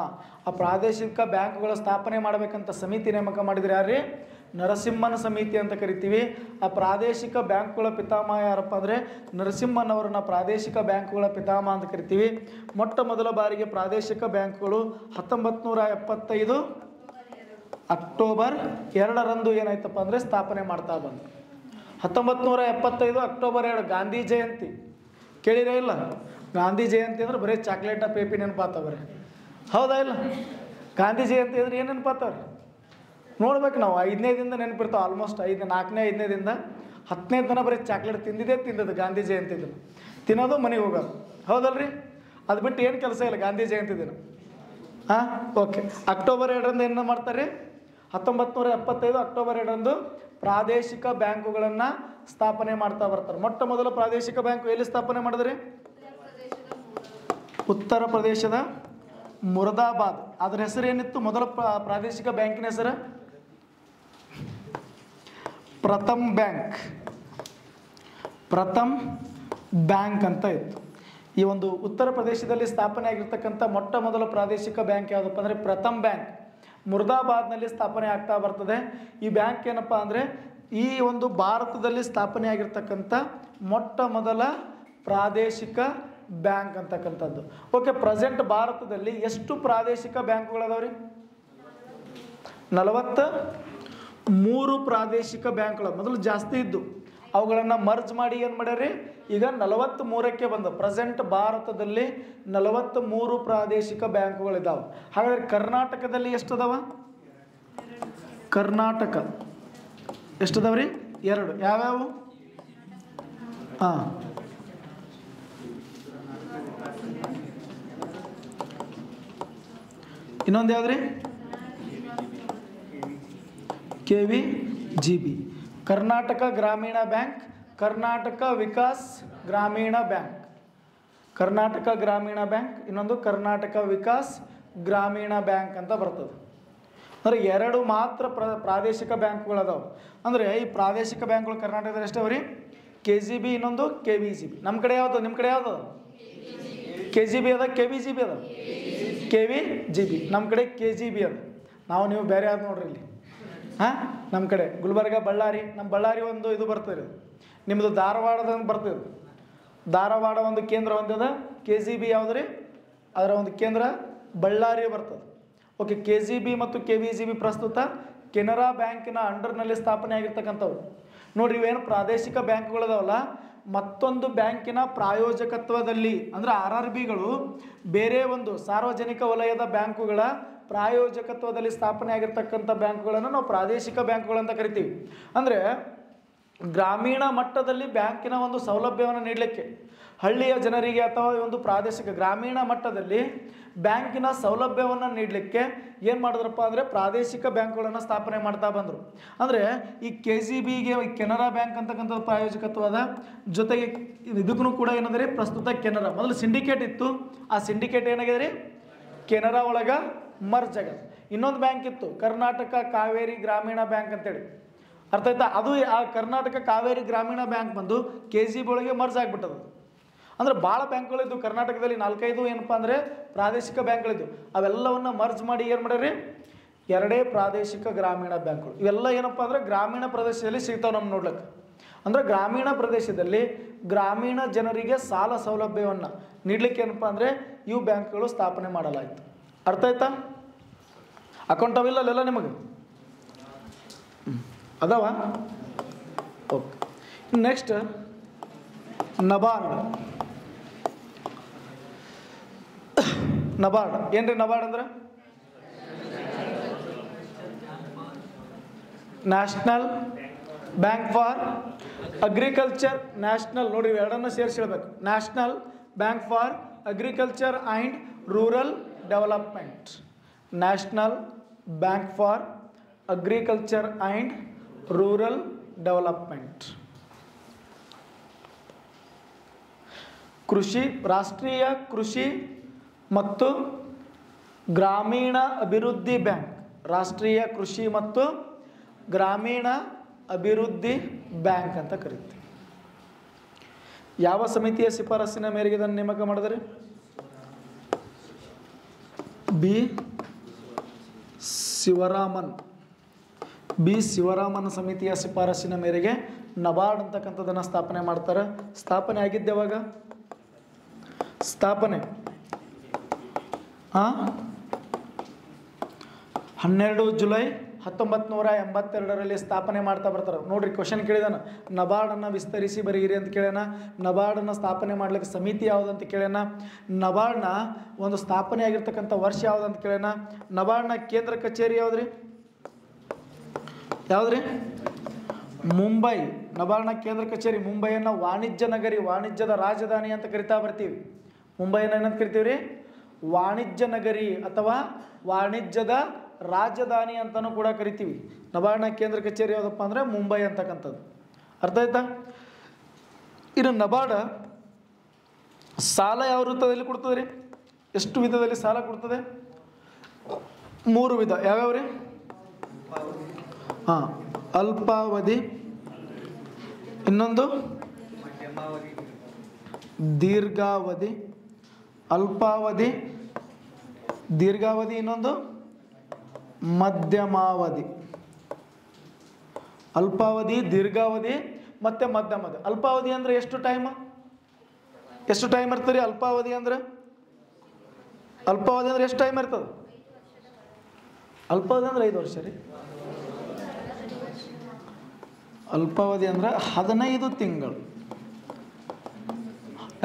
ಆ ಪ್ರಾದೇಶಿಕ ಬ್ಯಾಂಕುಗಳ ಸ್ಥಾಪನೆ ಮಾಡಬೇಕಂತ ಸಮಿತಿ ನೇಮಕ ಮಾಡಿದ್ರೆ ಯಾರೇ? ನರಸಿಂಹನ ಸಮಿತಿ ಅಂತ ಕರಿತೀವಿ. ಆ ಪ್ರಾದೇಶಿಕ ಬ್ಯಾಂಕುಗಳ ಪಿತಾಮಹ ಯಾರಪ್ಪ ಅಂದರೆ ನರಸಿಂಹನ್ ಅವರನ್ನ ಪ್ರಾದೇಶಿಕ ಬ್ಯಾಂಕುಗಳ ಪಿತಾಮಹ ಅಂತ ಕರಿತೀವಿ. ಮೊಟ್ಟ ಮೊದಲ ಬಾರಿಗೆ ಪ್ರಾದೇಶಿಕ ಬ್ಯಾಂಕುಗಳು 1975 ಅಕ್ಟೋಬರ್ 2ರಂದು ಏನಾಯ್ತಪ್ಪ ಅಂದರೆ ಸ್ಥಾಪನೆ ಮಾಡ್ತಾ ಬಂದು. 1975 ಅಕ್ಟೋಬರ್ 2 ಗಾಂಧಿ ಜಯಂತಿ. ಕೇಳಿರೇ ಇಲ್ಲ? ಗಾಂಧಿ ಜಯಂತಿ ಅಂದ್ರೆ ಬರೀ ಚಾಕ್ಲೇಟ ಪೇಪಿ ನೆನಪಾತವ್ರೆ, ಹೌದಾ ಇಲ್ಲ? ಗಾಂಧಿ ಜಯಂತಿ ಅಂದ್ರೆ ಏನು ನೆನಪಾತವ್ರಿ? ನೋಡ್ಬೇಕು ನಾವು 5ನೇ ದಿನದ ನೆನಪಿರ್ತಾವೆ. ಆಲ್ಮೋಸ್ಟ್ 4ನೇ 5ನೇ ದಿನದ 10ನೇ ದಿನ ಬರೀ ಚಾಕ್ಲೇಟ್ ತಿಂದದ್ದು ಗಾಂಧಿ ಜಯಂತಿ ದಿನ. ತಿನ್ನೋದು ಮನೆಗೆ ಹೋಗೋದು, ಹೌದಲ್ರಿ? ಅದು ಬಿಟ್ಟು ಏನು ಕೆಲಸ ಇಲ್ಲ ಗಾಂಧಿ ಜಯಂತಿ ದಿನ. ಓಕೆ, ಅಕ್ಟೋಬರ್ 2ರಂದು ಏನು ಮಾಡ್ತಾರೆ? 1975 ಅಕ್ಟೋಬರ್ 2ರಂದು ಪ್ರಾದೇಶಿಕ ಬ್ಯಾಂಕುಗಳನ್ನು ಸ್ಥಾಪನೆ ಮಾಡ್ತಾ ಬರ್ತಾರೆ. ಮೊಟ್ಟ ಮೊದಲ ಪ್ರಾದೇಶಿಕ ಬ್ಯಾಂಕು ಎಲ್ಲಿ ಸ್ಥಾಪನೆ ಮಾಡಿದ್ರಿ? ಉತ್ತರ ಪ್ರದೇಶದ ಮುರಾದಾಬಾದ್. ಅದರ ಹೆಸರು ಏನಿತ್ತು? ಮೊದಲ ಪ್ರಾದೇಶಿಕ ಬ್ಯಾಂಕಿನ ಹೆಸರು ಪ್ರಥಮ್ ಬ್ಯಾಂಕ್. ಪ್ರಥಮ್ ಬ್ಯಾಂಕ್ ಅಂತ ಇತ್ತು. ಈ ಒಂದು ಉತ್ತರ ಪ್ರದೇಶದಲ್ಲಿ ಸ್ಥಾಪನೆ ಆಗಿರ್ತಕ್ಕಂಥ ಮೊಟ್ಟ ಮೊದಲ ಪ್ರಾದೇಶಿಕ ಬ್ಯಾಂಕ್ ಯಾವುದಪ್ಪ ಅಂದರೆ ಪ್ರಥಮ್ ಬ್ಯಾಂಕ್. ಮುರಾದಾಬಾದ್ನಲ್ಲಿ ಸ್ಥಾಪನೆ ಆಗ್ತಾ ಬರ್ತದೆ. ಈ ಬ್ಯಾಂಕ್ ಏನಪ್ಪ ಅಂದರೆ ಈ ಒಂದು ಭಾರತದಲ್ಲಿ ಸ್ಥಾಪನೆ ಆಗಿರ್ತಕ್ಕಂಥ ಮೊಟ್ಟ ಮೊದಲ ಪ್ರಾದೇಶಿಕ ಬ್ಯಾಂಕ್ ಅಂತಕ್ಕಂಥದ್ದು. ಓಕೆ, ಪ್ರೆಸೆಂಟ್ ಭಾರತದಲ್ಲಿ ಎಷ್ಟು ಪ್ರಾದೇಶಿಕ ಬ್ಯಾಂಕುಗಳದಾವ್ರಿ? 43 ಪ್ರಾದೇಶಿಕ ಬ್ಯಾಂಕ್ಗಳು. ಮೊದಲು ಜಾಸ್ತಿ ಇದ್ದು ಅವುಗಳನ್ನು ಮರ್ಜ್ ಮಾಡಿ ಏನು ಮಾಡ್ಯಾರಿ? ಈಗ 43ಕ್ಕೆ ಬಂದು ಪ್ರೆಸೆಂಟ್ ಭಾರತದಲ್ಲಿ 43 ಪ್ರಾದೇಶಿಕ ಬ್ಯಾಂಕುಗಳಿದ್ದಾವೆ. ಹಾಗಾದರೆ ಕರ್ನಾಟಕದಲ್ಲಿ ಎಷ್ಟದಾವ? ಕರ್ನಾಟಕ ಎಷ್ಟದಾವ್ರಿ? 2. ಯಾವ್ಯಾವು? ಇನ್ನೊಂದು ಯಾವ್ದ್ರಿ? KVGB, ಕರ್ನಾಟಕ ಗ್ರಾಮೀಣ ಬ್ಯಾಂಕ್, ಕರ್ನಾಟಕ ವಿಕಾಸ್ ಗ್ರಾಮೀಣ ಬ್ಯಾಂಕ್. ಕರ್ನಾಟಕ ಗ್ರಾಮೀಣ ಬ್ಯಾಂಕ್, ಇನ್ನೊಂದು ಕರ್ನಾಟಕ ವಿಕಾಸ್ ಗ್ರಾಮೀಣ ಬ್ಯಾಂಕ್ ಅಂತ ಬರ್ತದೆ. ಅಂದರೆ 2 ಮಾತ್ರ ಪ್ರಾದೇಶಿಕ ಬ್ಯಾಂಕ್ಗಳದಾವೆ. ಅಂದರೆ ಈ ಪ್ರಾದೇಶಿಕ ಬ್ಯಾಂಕ್ಗಳು ಕರ್ನಾಟಕದಲ್ಲಿ ಎಷ್ಟವ್ರಿ? KGB, ಇನ್ನೊಂದು KVGB. ನಮ್ಮ ಕಡೆ ಯಾವುದು? ನಿಮ್ಮ ಕಡೆ ಯಾವುದು? KGB ಅದ, KVGB ಅದ? KVGB. ನಮ್ಮ ಕಡೆ KGB ಅದ. ನೀವು ಬೇರೆ ಯಾವ್ದು ನೋಡ್ರಿ ಇಲ್ಲಿ. ನಮ್ಮ ಕಡೆ ಗುಲ್ಬರ್ಗ, ಬಳ್ಳಾರಿ. ನಮ್ಮ ಬಳ್ಳಾರಿ ಒಂದು ಇದು ಬರ್ತದೆ. ನಿಮ್ಮದು ಧಾರವಾಡದ ಬರ್ತದೆ. ಧಾರವಾಡ ಒಂದು ಕೇಂದ್ರ ಹೊಂದದ. KGB ಯಾವುದ್ರಿ? ಅದರ ಒಂದು ಕೇಂದ್ರ ಬಳ್ಳಾರಿ ಬರ್ತದೆ. ಓಕೆ, KGB ಮತ್ತು KVGB ಪ್ರಸ್ತುತ ಕೆನರಾ ಬ್ಯಾಂಕಿನ ಅಂಡರ್ನಲ್ಲಿ ಸ್ಥಾಪನೆ ಆಗಿರ್ತಕ್ಕಂಥವು. ನೋಡ್ರಿ, ಇವೇನು ಪ್ರಾದೇಶಿಕ ಬ್ಯಾಂಕ್ಗಳದಾವಲ್ಲ, ಮತ್ತೊಂದು ಬ್ಯಾಂಕಿನ ಪ್ರಾಯೋಜಕತ್ವದಲ್ಲಿ ಅಂದರೆ RRBಗಳು ಬೇರೆ ಒಂದು ಸಾರ್ವಜನಿಕ ವಲಯದ ಬ್ಯಾಂಕುಗಳ ಪ್ರಾಯೋಜಕತ್ವದಲ್ಲಿ ಸ್ಥಾಪನೆ ಆಗಿರ್ತಕ್ಕಂಥ ಬ್ಯಾಂಕುಗಳನ್ನು ನಾವು ಪ್ರಾದೇಶಿಕ ಬ್ಯಾಂಕುಗಳಂತ ಕರಿತೀವಿ. ಅಂದರೆ ಗ್ರಾಮೀಣ ಮಟ್ಟದಲ್ಲಿ ಬ್ಯಾಂಕಿನ ಒಂದು ಸೌಲಭ್ಯವನ್ನು ನೀಡಲಿಕ್ಕೆ ಹಳ್ಳಿಯ ಜನರಿಗೆ ಅಥವಾ ಒಂದು ಪ್ರಾದೇಶಿಕ ಗ್ರಾಮೀಣ ಮಟ್ಟದಲ್ಲಿ ಬ್ಯಾಂಕಿನ ಸೌಲಭ್ಯವನ್ನು ನೀಡಲಿಕ್ಕೆ ಏನು ಮಾಡಿದ್ರಪ್ಪ ಅಂದರೆ ಪ್ರಾದೇಶಿಕ ಬ್ಯಾಂಕುಗಳನ್ನು ಸ್ಥಾಪನೆ ಮಾಡ್ತಾ ಬಂದರು. ಅಂದರೆ ಈ KGBಗೆ ಕೆನರಾ ಬ್ಯಾಂಕ್ ಅಂತಕ್ಕಂಥದ್ದು ಪ್ರಾಯೋಜಕತ್ವದ ಜೊತೆಗೆ ಇದಕ್ಕೂ ಕೂಡ ಏನಂದರೆ ಪ್ರಸ್ತುತ ಕೆನರಾ ಮೊದಲು ಸಿಂಡಿಕೇಟ್ ಇತ್ತು. ಆ ಸಿಂಡಿಕೇಟ್ ಏನಾಗಿದೆ ರೀ? ಕೆನರಾ ಒಳಗೆ ಮರ್ಜ್ ಆಗ್ಯದ. ಇನ್ನೊಂದು ಬ್ಯಾಂಕ್ ಇತ್ತು, ಕರ್ನಾಟಕ ಕಾವೇರಿ ಗ್ರಾಮೀಣ ಬ್ಯಾಂಕ್ ಅಂತೇಳಿ. ಅರ್ಥ ಆಯ್ತಾ? ಅದು ಆ ಕರ್ನಾಟಕ ಕಾವೇರಿ ಗ್ರಾಮೀಣ ಬ್ಯಾಂಕ್ ಬಂದು KGB ಒಳಗೆ ಮರ್ಜ್ ಆಗಿಬಿಟ್ಟದು. ಅಂದರೆ ಭಾಳ ಬ್ಯಾಂಕ್ಗಳಿದ್ದು ಕರ್ನಾಟಕದಲ್ಲಿ 4-5 ಏನಪ್ಪ ಅಂದರೆ ಪ್ರಾದೇಶಿಕ ಬ್ಯಾಂಕ್ಗಳಿದ್ದು. ಅವೆಲ್ಲವನ್ನು ಮರ್ಜ್ ಮಾಡಿ ಏನು ಮಾಡ್ಯಾರಿ? 2 ಪ್ರಾದೇಶಿಕ ಗ್ರಾಮೀಣ ಬ್ಯಾಂಕ್ಗಳು. ಇವೆಲ್ಲ ಏನಪ್ಪ ಅಂದರೆ ಗ್ರಾಮೀಣ ಪ್ರದೇಶದಲ್ಲಿ ಸಿಗ್ತಾವೆ ನಮ್ಮ ನೋಡ್ಲಿಕ್ಕೆ. ಅಂದರೆ ಗ್ರಾಮೀಣ ಪ್ರದೇಶದಲ್ಲಿ ಗ್ರಾಮೀಣ ಜನರಿಗೆ ಸಾಲ ಸೌಲಭ್ಯವನ್ನು ನೀಡಲಿಕ್ಕೆ ಏನಪ್ಪ ಅಂದರೆ ಇವು ಬ್ಯಾಂಕ್ಗಳು ಸ್ಥಾಪನೆ ಮಾಡಲಾಯಿತು. ಅರ್ಥ ಆಯ್ತಾ? ಅಕೌಂಟ್ ಅವಿಲ್ಲ ಅಲ್ಲೆಲ್ಲ ನಿಮಗೆ ಅದಾವ? Okay, next NABARD. ನಬಾರ್ಡ್ ಏನ್ರಿ ನಬಾರ್ಡ್ ಅಂದ್ರೆ national bank for agriculture. National ನೋಡ್ರಿ ಎರಡನ್ನು ಸೇರಿಸಿ ಹೇಳ್ಬೇಕು. National bank for agriculture and rural development. National bank for agriculture and rural development. ಕೃಷಿ ರಾಷ್ಟ್ರೀಯ ಕೃಷಿ ಮತ್ತು ಗ್ರಾಮೀಣ ಅಭಿವೃದ್ಧಿ ಬ್ಯಾಂಕ್. ರಾಷ್ಟ್ರೀಯ ಕೃಷಿ ಮತ್ತು ಗ್ರಾಮೀಣ ಅಭಿವೃದ್ಧಿ ಬ್ಯಾಂಕ್ ಅಂತ ಕರೀತೀವಿ. ಯಾವ ಸಮಿತಿಯ ಶಿಫಾರಸಿನ ಮೇರೆಗೆ ಇದನ್ನು ನೇಮಕ ಮಾಡಿದರೆ? ಬಿ ಶಿವರಾಮನ್. ಬಿ ಶಿವರಾಮನ್ ಸಮಿತಿಯ ಶಿಫಾರಸಿನ ಮೇರೆಗೆ ನಬಾರ್ಡ್ ಅಂತಕ್ಕಂಥದ್ದನ್ನು ಸ್ಥಾಪನೆ ಮಾಡ್ತಾರೆ. ಸ್ಥಾಪನೆ ಆಗಿದ್ದೆ ಯಾವಾಗ? ಸ್ಥಾಪನೆ 12 ಜುಲೈ 1982ರಲ್ಲಿ ಸ್ಥಾಪನೆ ಮಾಡ್ತಾ ಬರ್ತಾರೆ. ನೋಡ್ರಿ ಕ್ವಶನ್ ಕೇಳಿದಾನ, ನಬಾರ್ಡನ್ನು ವಿಸ್ತರಿಸಿ ಬರೀರಿ ಅಂತ ಕೇಳ್ಯಾನ. ನಬಾರ್ಡನ್ನು ಸ್ಥಾಪನೆ ಮಾಡ್ಲಿಕ್ಕೆ ಸಮಿತಿ ಯಾವುದಂತ ಕೇಳ್ಯಾನ. ನಬಾರ್ಡ್ನ ಒಂದು ಸ್ಥಾಪನೆ ಆಗಿರ್ತಕ್ಕಂಥ ವರ್ಷ ಯಾವುದಂತ ಕೇಳ್ಯಾನ. ನಬಾರ್ಡ್ನ ಕೇಂದ್ರ ಕಚೇರಿ ಯಾವುದ್ರಿ? ಯಾವುದ್ರಿ? ಮುಂಬೈ. ನಬಾರ್ಡ್ನ ಕೇಂದ್ರ ಕಚೇರಿ ಮುಂಬೈಯನ್ನು ವಾಣಿಜ್ಯ ನಗರಿ, ವಾಣಿಜ್ಯದ ರಾಜಧಾನಿ ಅಂತ ಕರಿತಾ ಬರ್ತೀವಿ. ಮುಂಬೈಯನ್ನು ಏನಂತ ಕರಿತೀವಿ ರೀ? ವಾಣಿಜ್ಯ ನಗರಿ ಅಥವಾ ವಾಣಿಜ್ಯದ ರಾಜಧಾನಿ ಅಂತಲೂ ಕೂಡ ಕರಿತೀವಿ. ನಬಾರ್ಡ್ನ ಕೇಂದ್ರ ಕಚೇರಿ ಯಾವುದಪ್ಪ ಅಂದರೆ ಮುಂಬೈ ಅಂತಕ್ಕಂಥದ್ದು. ಅರ್ಥ ಆಯ್ತಾ? ಇನ್ನು ನಬಾರ್ಡ್ ಸಾಲ ಯಾವ ರೂಪದಲ್ಲಿ ಕೊಡ್ತದೆ ರೀ? ಎಷ್ಟು ವಿಧದಲ್ಲಿ ಸಾಲ ಕೊಡ್ತದೆ? 3 ವಿಧ. ಯಾವ್ಯಾವ ರೀ? ಅಲ್ಪಾವಧಿ, ಇನ್ನೊಂದು ದೀರ್ಘಾವಧಿ. ಅಲ್ಪಾವಧಿ, ದೀರ್ಘಾವಧಿ, ಇನ್ನೊಂದು ಮಧ್ಯಮಾವಧಿ. ಅಲ್ಪಾವಧಿ, ದೀರ್ಘಾವಧಿ ಮತ್ತು ಮಧ್ಯಮಾವಧಿ. ಅಲ್ಪಾವಧಿ ಅಂದರೆ ಎಷ್ಟು ಟೈಮ್ ಇರ್ತದೆ ರೀ? ಅಲ್ಪಾವಧಿ ಅಂದರೆ ಎಷ್ಟು ಟೈಮ್ ಇರ್ತದೆ? ಅಲ್ಪಾವಧಿ ಅಂದರೆ 5 ವರ್ಷ ರೀ. ಅಲ್ಪಾವಧಿ ಅಂದ್ರೆ 15 ತಿಂಗಳು.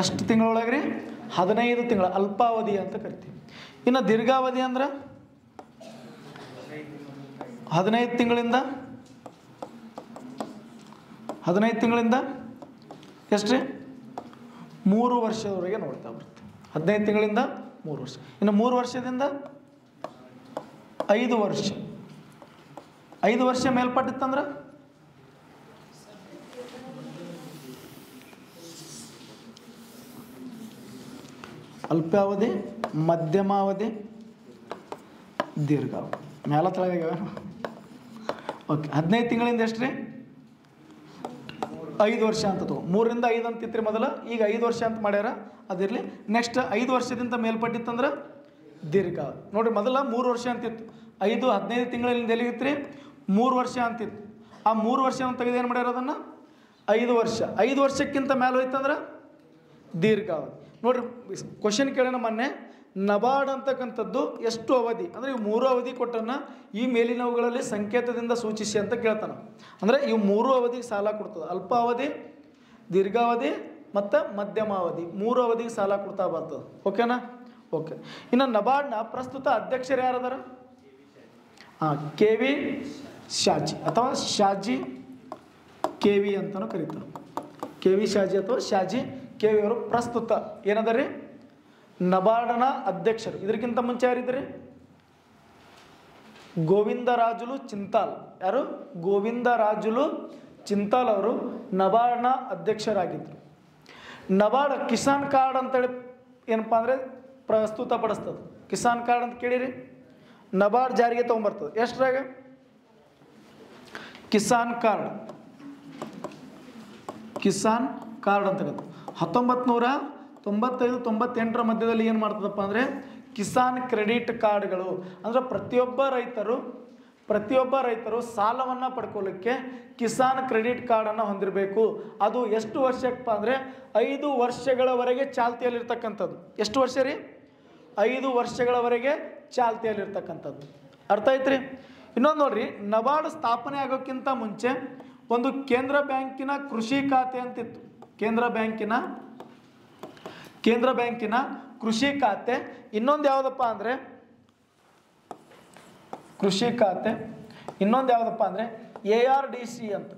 ಎಷ್ಟು ತಿಂಗಳೊಳಗೆ ರೀ? 15 ತಿಂಗಳು ಅಲ್ಪಾವಧಿ ಅಂತ ಕರಿತೀವಿ. ಇನ್ನು ದೀರ್ಘಾವಧಿ ಅಂದ್ರೆ 15 ತಿಂಗಳಿಂದ ಎಷ್ಟು ರೀ? 3 ವರ್ಷದವರೆಗೆ ನೋಡ್ತಾ ಬರ್ತೀವಿ. 15 ತಿಂಗಳಿಂದ 3 ವರ್ಷ. ಇನ್ನು 3 ವರ್ಷದಿಂದ 5 ವರ್ಷ. 5 ವರ್ಷ ಮೇಲ್ಪಟ್ಟಿತ್ತಂದ್ರೆ ಅಲ್ಪಾವಧಿ, ಮಧ್ಯಮಾವಧಿ, ದೀರ್ಘಾವಧಿ. ಮೇಲ ತಳಗ ಓಕೆ. 15 ತಿಂಗಳಿಂದ ಎಷ್ಟು ರೀ? 5 ವರ್ಷ ಅಂತ ತಗೋ. 3 ರಿಂದ 5 ಅಂತಿತ್ತು ರೀ ಮೊದಲು, ಈಗ 5 ವರ್ಷ ಅಂತ ಮಾಡ್ಯಾರ. ಅದಿರಲಿ. ನೆಕ್ಸ್ಟ್ 5 ವರ್ಷದಿಂದ ಮೇಲ್ಪಟ್ಟಿತ್ತಂದ್ರೆ ದೀರ್ಘಾವಧಿ. ನೋಡಿರಿ, ಮೊದಲ 3 ವರ್ಷ ಅಂತಿತ್ತು. 15 ತಿಂಗಳಿಂದ ಎಲ್ಲಿಗಿತ್ತು ರೀ? 3 ವರ್ಷ ಅಂತಿತ್ತು. ಆ 3 ವರ್ಷವನ್ನು ತೆಗೆದು ಏನು ಮಾಡ್ಯಾರ? ಅದನ್ನು 5 ವರ್ಷ. 5 ವರ್ಷಕ್ಕಿಂತ ಮೇಲೆ ಹೋಯ್ತಂದ್ರೆ ದೀರ್ಘಾವಧಿ. ನೋಡಿರಿ, ಕ್ವಶನ್ ಕೇಳೋಣ ಮೊನ್ನೆ. ನಬಾರ್ಡ್ ಅಂತಕ್ಕಂಥದ್ದು ಎಷ್ಟು ಅವಧಿ ಅಂದರೆ ಇವು 3 ಅವಧಿ ಕೊಟ್ಟನ್ನು ಈ ಮೇಲಿನವುಗಳಲ್ಲಿ ಸಂಕೇತದಿಂದ ಸೂಚಿಸಿ ಅಂತ ಕೇಳ್ತಾನೆ. ಅಂದರೆ ಇವು 3 ಅವಧಿಗೆ ಸಾಲ ಕೊಡ್ತದೆ. ಅಲ್ಪಾವಧಿ, ದೀರ್ಘಾವಧಿ ಮತ್ತು ಮಧ್ಯಮಾವಧಿ 3 ಅವಧಿಗೆ ಸಾಲ ಕೊಡ್ತಾ ಬರ್ತದೆ. ಓಕೆನಾ? ಓಕೆ. ಇನ್ನು ನಬಾರ್ಡ್ನ ಪ್ರಸ್ತುತ ಅಧ್ಯಕ್ಷರು ಯಾರದಾರ? KV ಶಾಜಿ ಅಥವಾ ಶಾಜಿ KV ಅಂತಲೂ ಕರೀತಾರೆ. KV ಶಾಜಿ ಅಥವಾ ಶಾಜಿ KV ಅವರು ಪ್ರಸ್ತುತ ಏನದ ರೀ? ನಬಾರ್ಡ್ನ ಅಧ್ಯಕ್ಷರು. ಇದಕ್ಕಿಂತ ಮುಂಚೆ ಯಾರಿದ್ರಿ? ಗೋವಿಂದರಾಜುಲು ಚಿಂತಾಲ್. ಯಾರು? ಗೋವಿಂದರಾಜುಲು ಚಿಂತಾಲ್ ಅವರು ನಬಾರ್ಡ್ನ ಅಧ್ಯಕ್ಷರಾಗಿದ್ದರು. ನಬಾರ್ಡ್ ಕಿಸಾನ್ ಕಾರ್ಡ್ ಅಂತೇಳಿ ಏನಪ್ಪ ಅಂದರೆ ಪ್ರಸ್ತುತಪಡಿಸ್ತದೆ. ಕಿಸಾನ್ ಕಾರ್ಡ್ ಅಂತ ಕೇಳಿರಿ, ನಬಾರ್ಡ್ ಜಾರಿಗೆ ತೊಗೊಂಬರ್ತದೆ. ಎಷ್ಟರಾಗ? ಕಿಸಾನ್ ಕಾರ್ಡ್ ಅಂತ 1995-98 ಮಧ್ಯದಲ್ಲಿ ಏನು ಮಾಡ್ತದಪ್ಪ ಅಂದರೆ ಕಿಸಾನ್ ಕ್ರೆಡಿಟ್ ಕಾರ್ಡ್ಗಳು ಅಂದರೆ ಪ್ರತಿಯೊಬ್ಬ ರೈತರು ಸಾಲವನ್ನು ಪಡ್ಕೊಳ್ಳಿಕ್ಕೆ ಕಿಸಾನ್ ಕ್ರೆಡಿಟ್ ಕಾರ್ಡನ್ನು ಹೊಂದಿರಬೇಕು. ಅದು ಎಷ್ಟು ವರ್ಷಕ್ಕಪ್ಪ ಅಂದರೆ 5 ವರ್ಷಗಳವರೆಗೆ ಚಾಲ್ತಿಯಲ್ಲಿರ್ತಕ್ಕಂಥದ್ದು. ಎಷ್ಟು ವರ್ಷ ರೀ? 5 ವರ್ಷಗಳವರೆಗೆ ಚಾಲ್ತಿಯಲ್ಲಿರ್ತಕ್ಕಂಥದ್ದು. ಅರ್ಥ ಐತ್ರಿ? ಇನ್ನೊಂದು ನೋಡ್ರಿ, ನಬಾರ್ಡ್ ಸ್ಥಾಪನೆ ಆಗೋಕ್ಕಿಂತ ಮುಂಚೆ ಒಂದು ಕೇಂದ್ರ ಬ್ಯಾಂಕಿನ ಕೃಷಿ ಖಾತೆ ಅಂತಿತ್ತು. ಕೇಂದ್ರ ಬ್ಯಾಂಕಿನ ಕೃಷಿ ಖಾತೆ. ಇನ್ನೊಂದು ಯಾವುದಪ್ಪ ಅಂದರೆ ಕೃಷಿ ಖಾತೆ, ಇನ್ನೊಂದು ಯಾವುದಪ್ಪ ಅಂದರೆ ARDC ಅಂತ.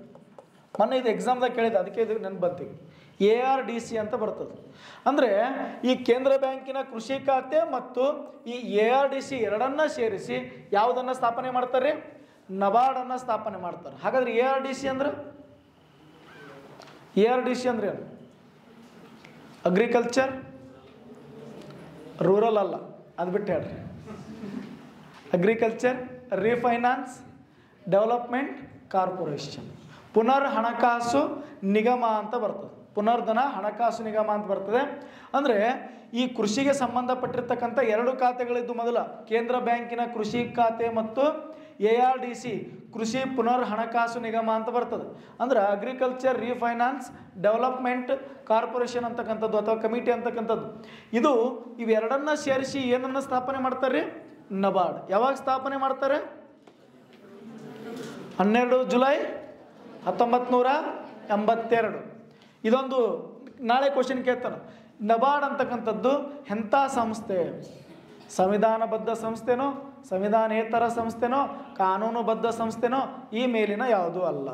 ಮೊನ್ನೆ ಇದು ಎಕ್ಸಾಮ್ದಾಗ ಕೇಳಿದೆ, ಅದಕ್ಕೆ ಇದು ನೆನಪು ಬಂತೀವಿ. ARDC ಅಂತ ಬರ್ತದೆ. ಅಂದರೆ ಈ ಕೇಂದ್ರ ಬ್ಯಾಂಕಿನ ಕೃಷಿ ಖಾತೆ ಮತ್ತು ಈ ARDC ಎರಡನ್ನ ಸೇರಿಸಿ ಯಾವುದನ್ನು ಸ್ಥಾಪನೆ ಮಾಡ್ತಾರೆ? ನಬಾರ್ಡನ್ನು ಸ್ಥಾಪನೆ ಮಾಡ್ತಾರೆ. ಹಾಗಾದ್ರೆ ARDC ಅಂದ್ರೆ ಏನು? ಅಗ್ರಿಕಲ್ಚರ್ ರೂರಲ್ ಅಲ್ಲ, ಅದು ಬಿಟ್ಟು ಹೇಳ್ರಿ. ಅಗ್ರಿಕಲ್ಚರ್ ರೀಫೈನಾನ್ಸ್ ಡೆವಲಪ್ಮೆಂಟ್ ಕಾರ್ಪೊರೇಷನ್, ಪುನರ್ ಹಣಕಾಸು ನಿಗಮ ಅಂತ ಬರ್ತದೆ. ಪುನರ್ಧನ ಹಣಕಾಸು ನಿಗಮ ಅಂತ ಬರ್ತದೆ. ಅಂದರೆ ಈ ಕೃಷಿಗೆ ಸಂಬಂಧಪಟ್ಟಿರ್ತಕ್ಕಂಥ ಎರಡು ಖಾತೆಗಳಿದ್ದು. ಮೊದಲ ಕೇಂದ್ರ ಬ್ಯಾಂಕಿನ ಕೃಷಿ ಖಾತೆ ಮತ್ತು ARDC ಕೃಷಿ ಪುನರ್ ಹಣಕಾಸು ನಿಗಮ ಅಂತ ಬರ್ತದೆ. ಅಂದ್ರೆ ಅಗ್ರಿಕಲ್ಚರ್ ರೀಫೈನಾನ್ಸ್ ಡೆವಲಪ್ಮೆಂಟ್ ಕಾರ್ಪೊರೇಷನ್ ಅಂತಕ್ಕಂಥದ್ದು ಅಥವಾ ಕಮಿಟಿ ಅಂತಕ್ಕಂಥದ್ದು. ಇವೆರಡನ್ನ ಸೇರಿಸಿ ಏನನ್ನು ಸ್ಥಾಪನೆ ಮಾಡ್ತಾರೆ? ನಬಾರ್ಡ್. ಯಾವಾಗ ಸ್ಥಾಪನೆ ಮಾಡ್ತಾರೆ? 12 ಜುಲೈ 1982. ಇದೊಂದು ನಾಳೆ ಕ್ವಶನ್ ಕೇಳ್ತಾನೆ. ನಬಾರ್ಡ್ ಅಂತಕ್ಕಂಥದ್ದು ಎಂಥ ಸಂಸ್ಥೆ? ಸಂವಿಧಾನಬದ್ಧ ಸಂಸ್ಥೆನೋ, ಸಂವಿಧಾನೇತರ ಸಂಸ್ಥೆನೋ, ಕಾನೂನುಬದ್ಧ ಸಂಸ್ಥೆನೋ, ಈ ಮೇಲಿನ ಯಾವುದೂ ಅಲ್ಲ.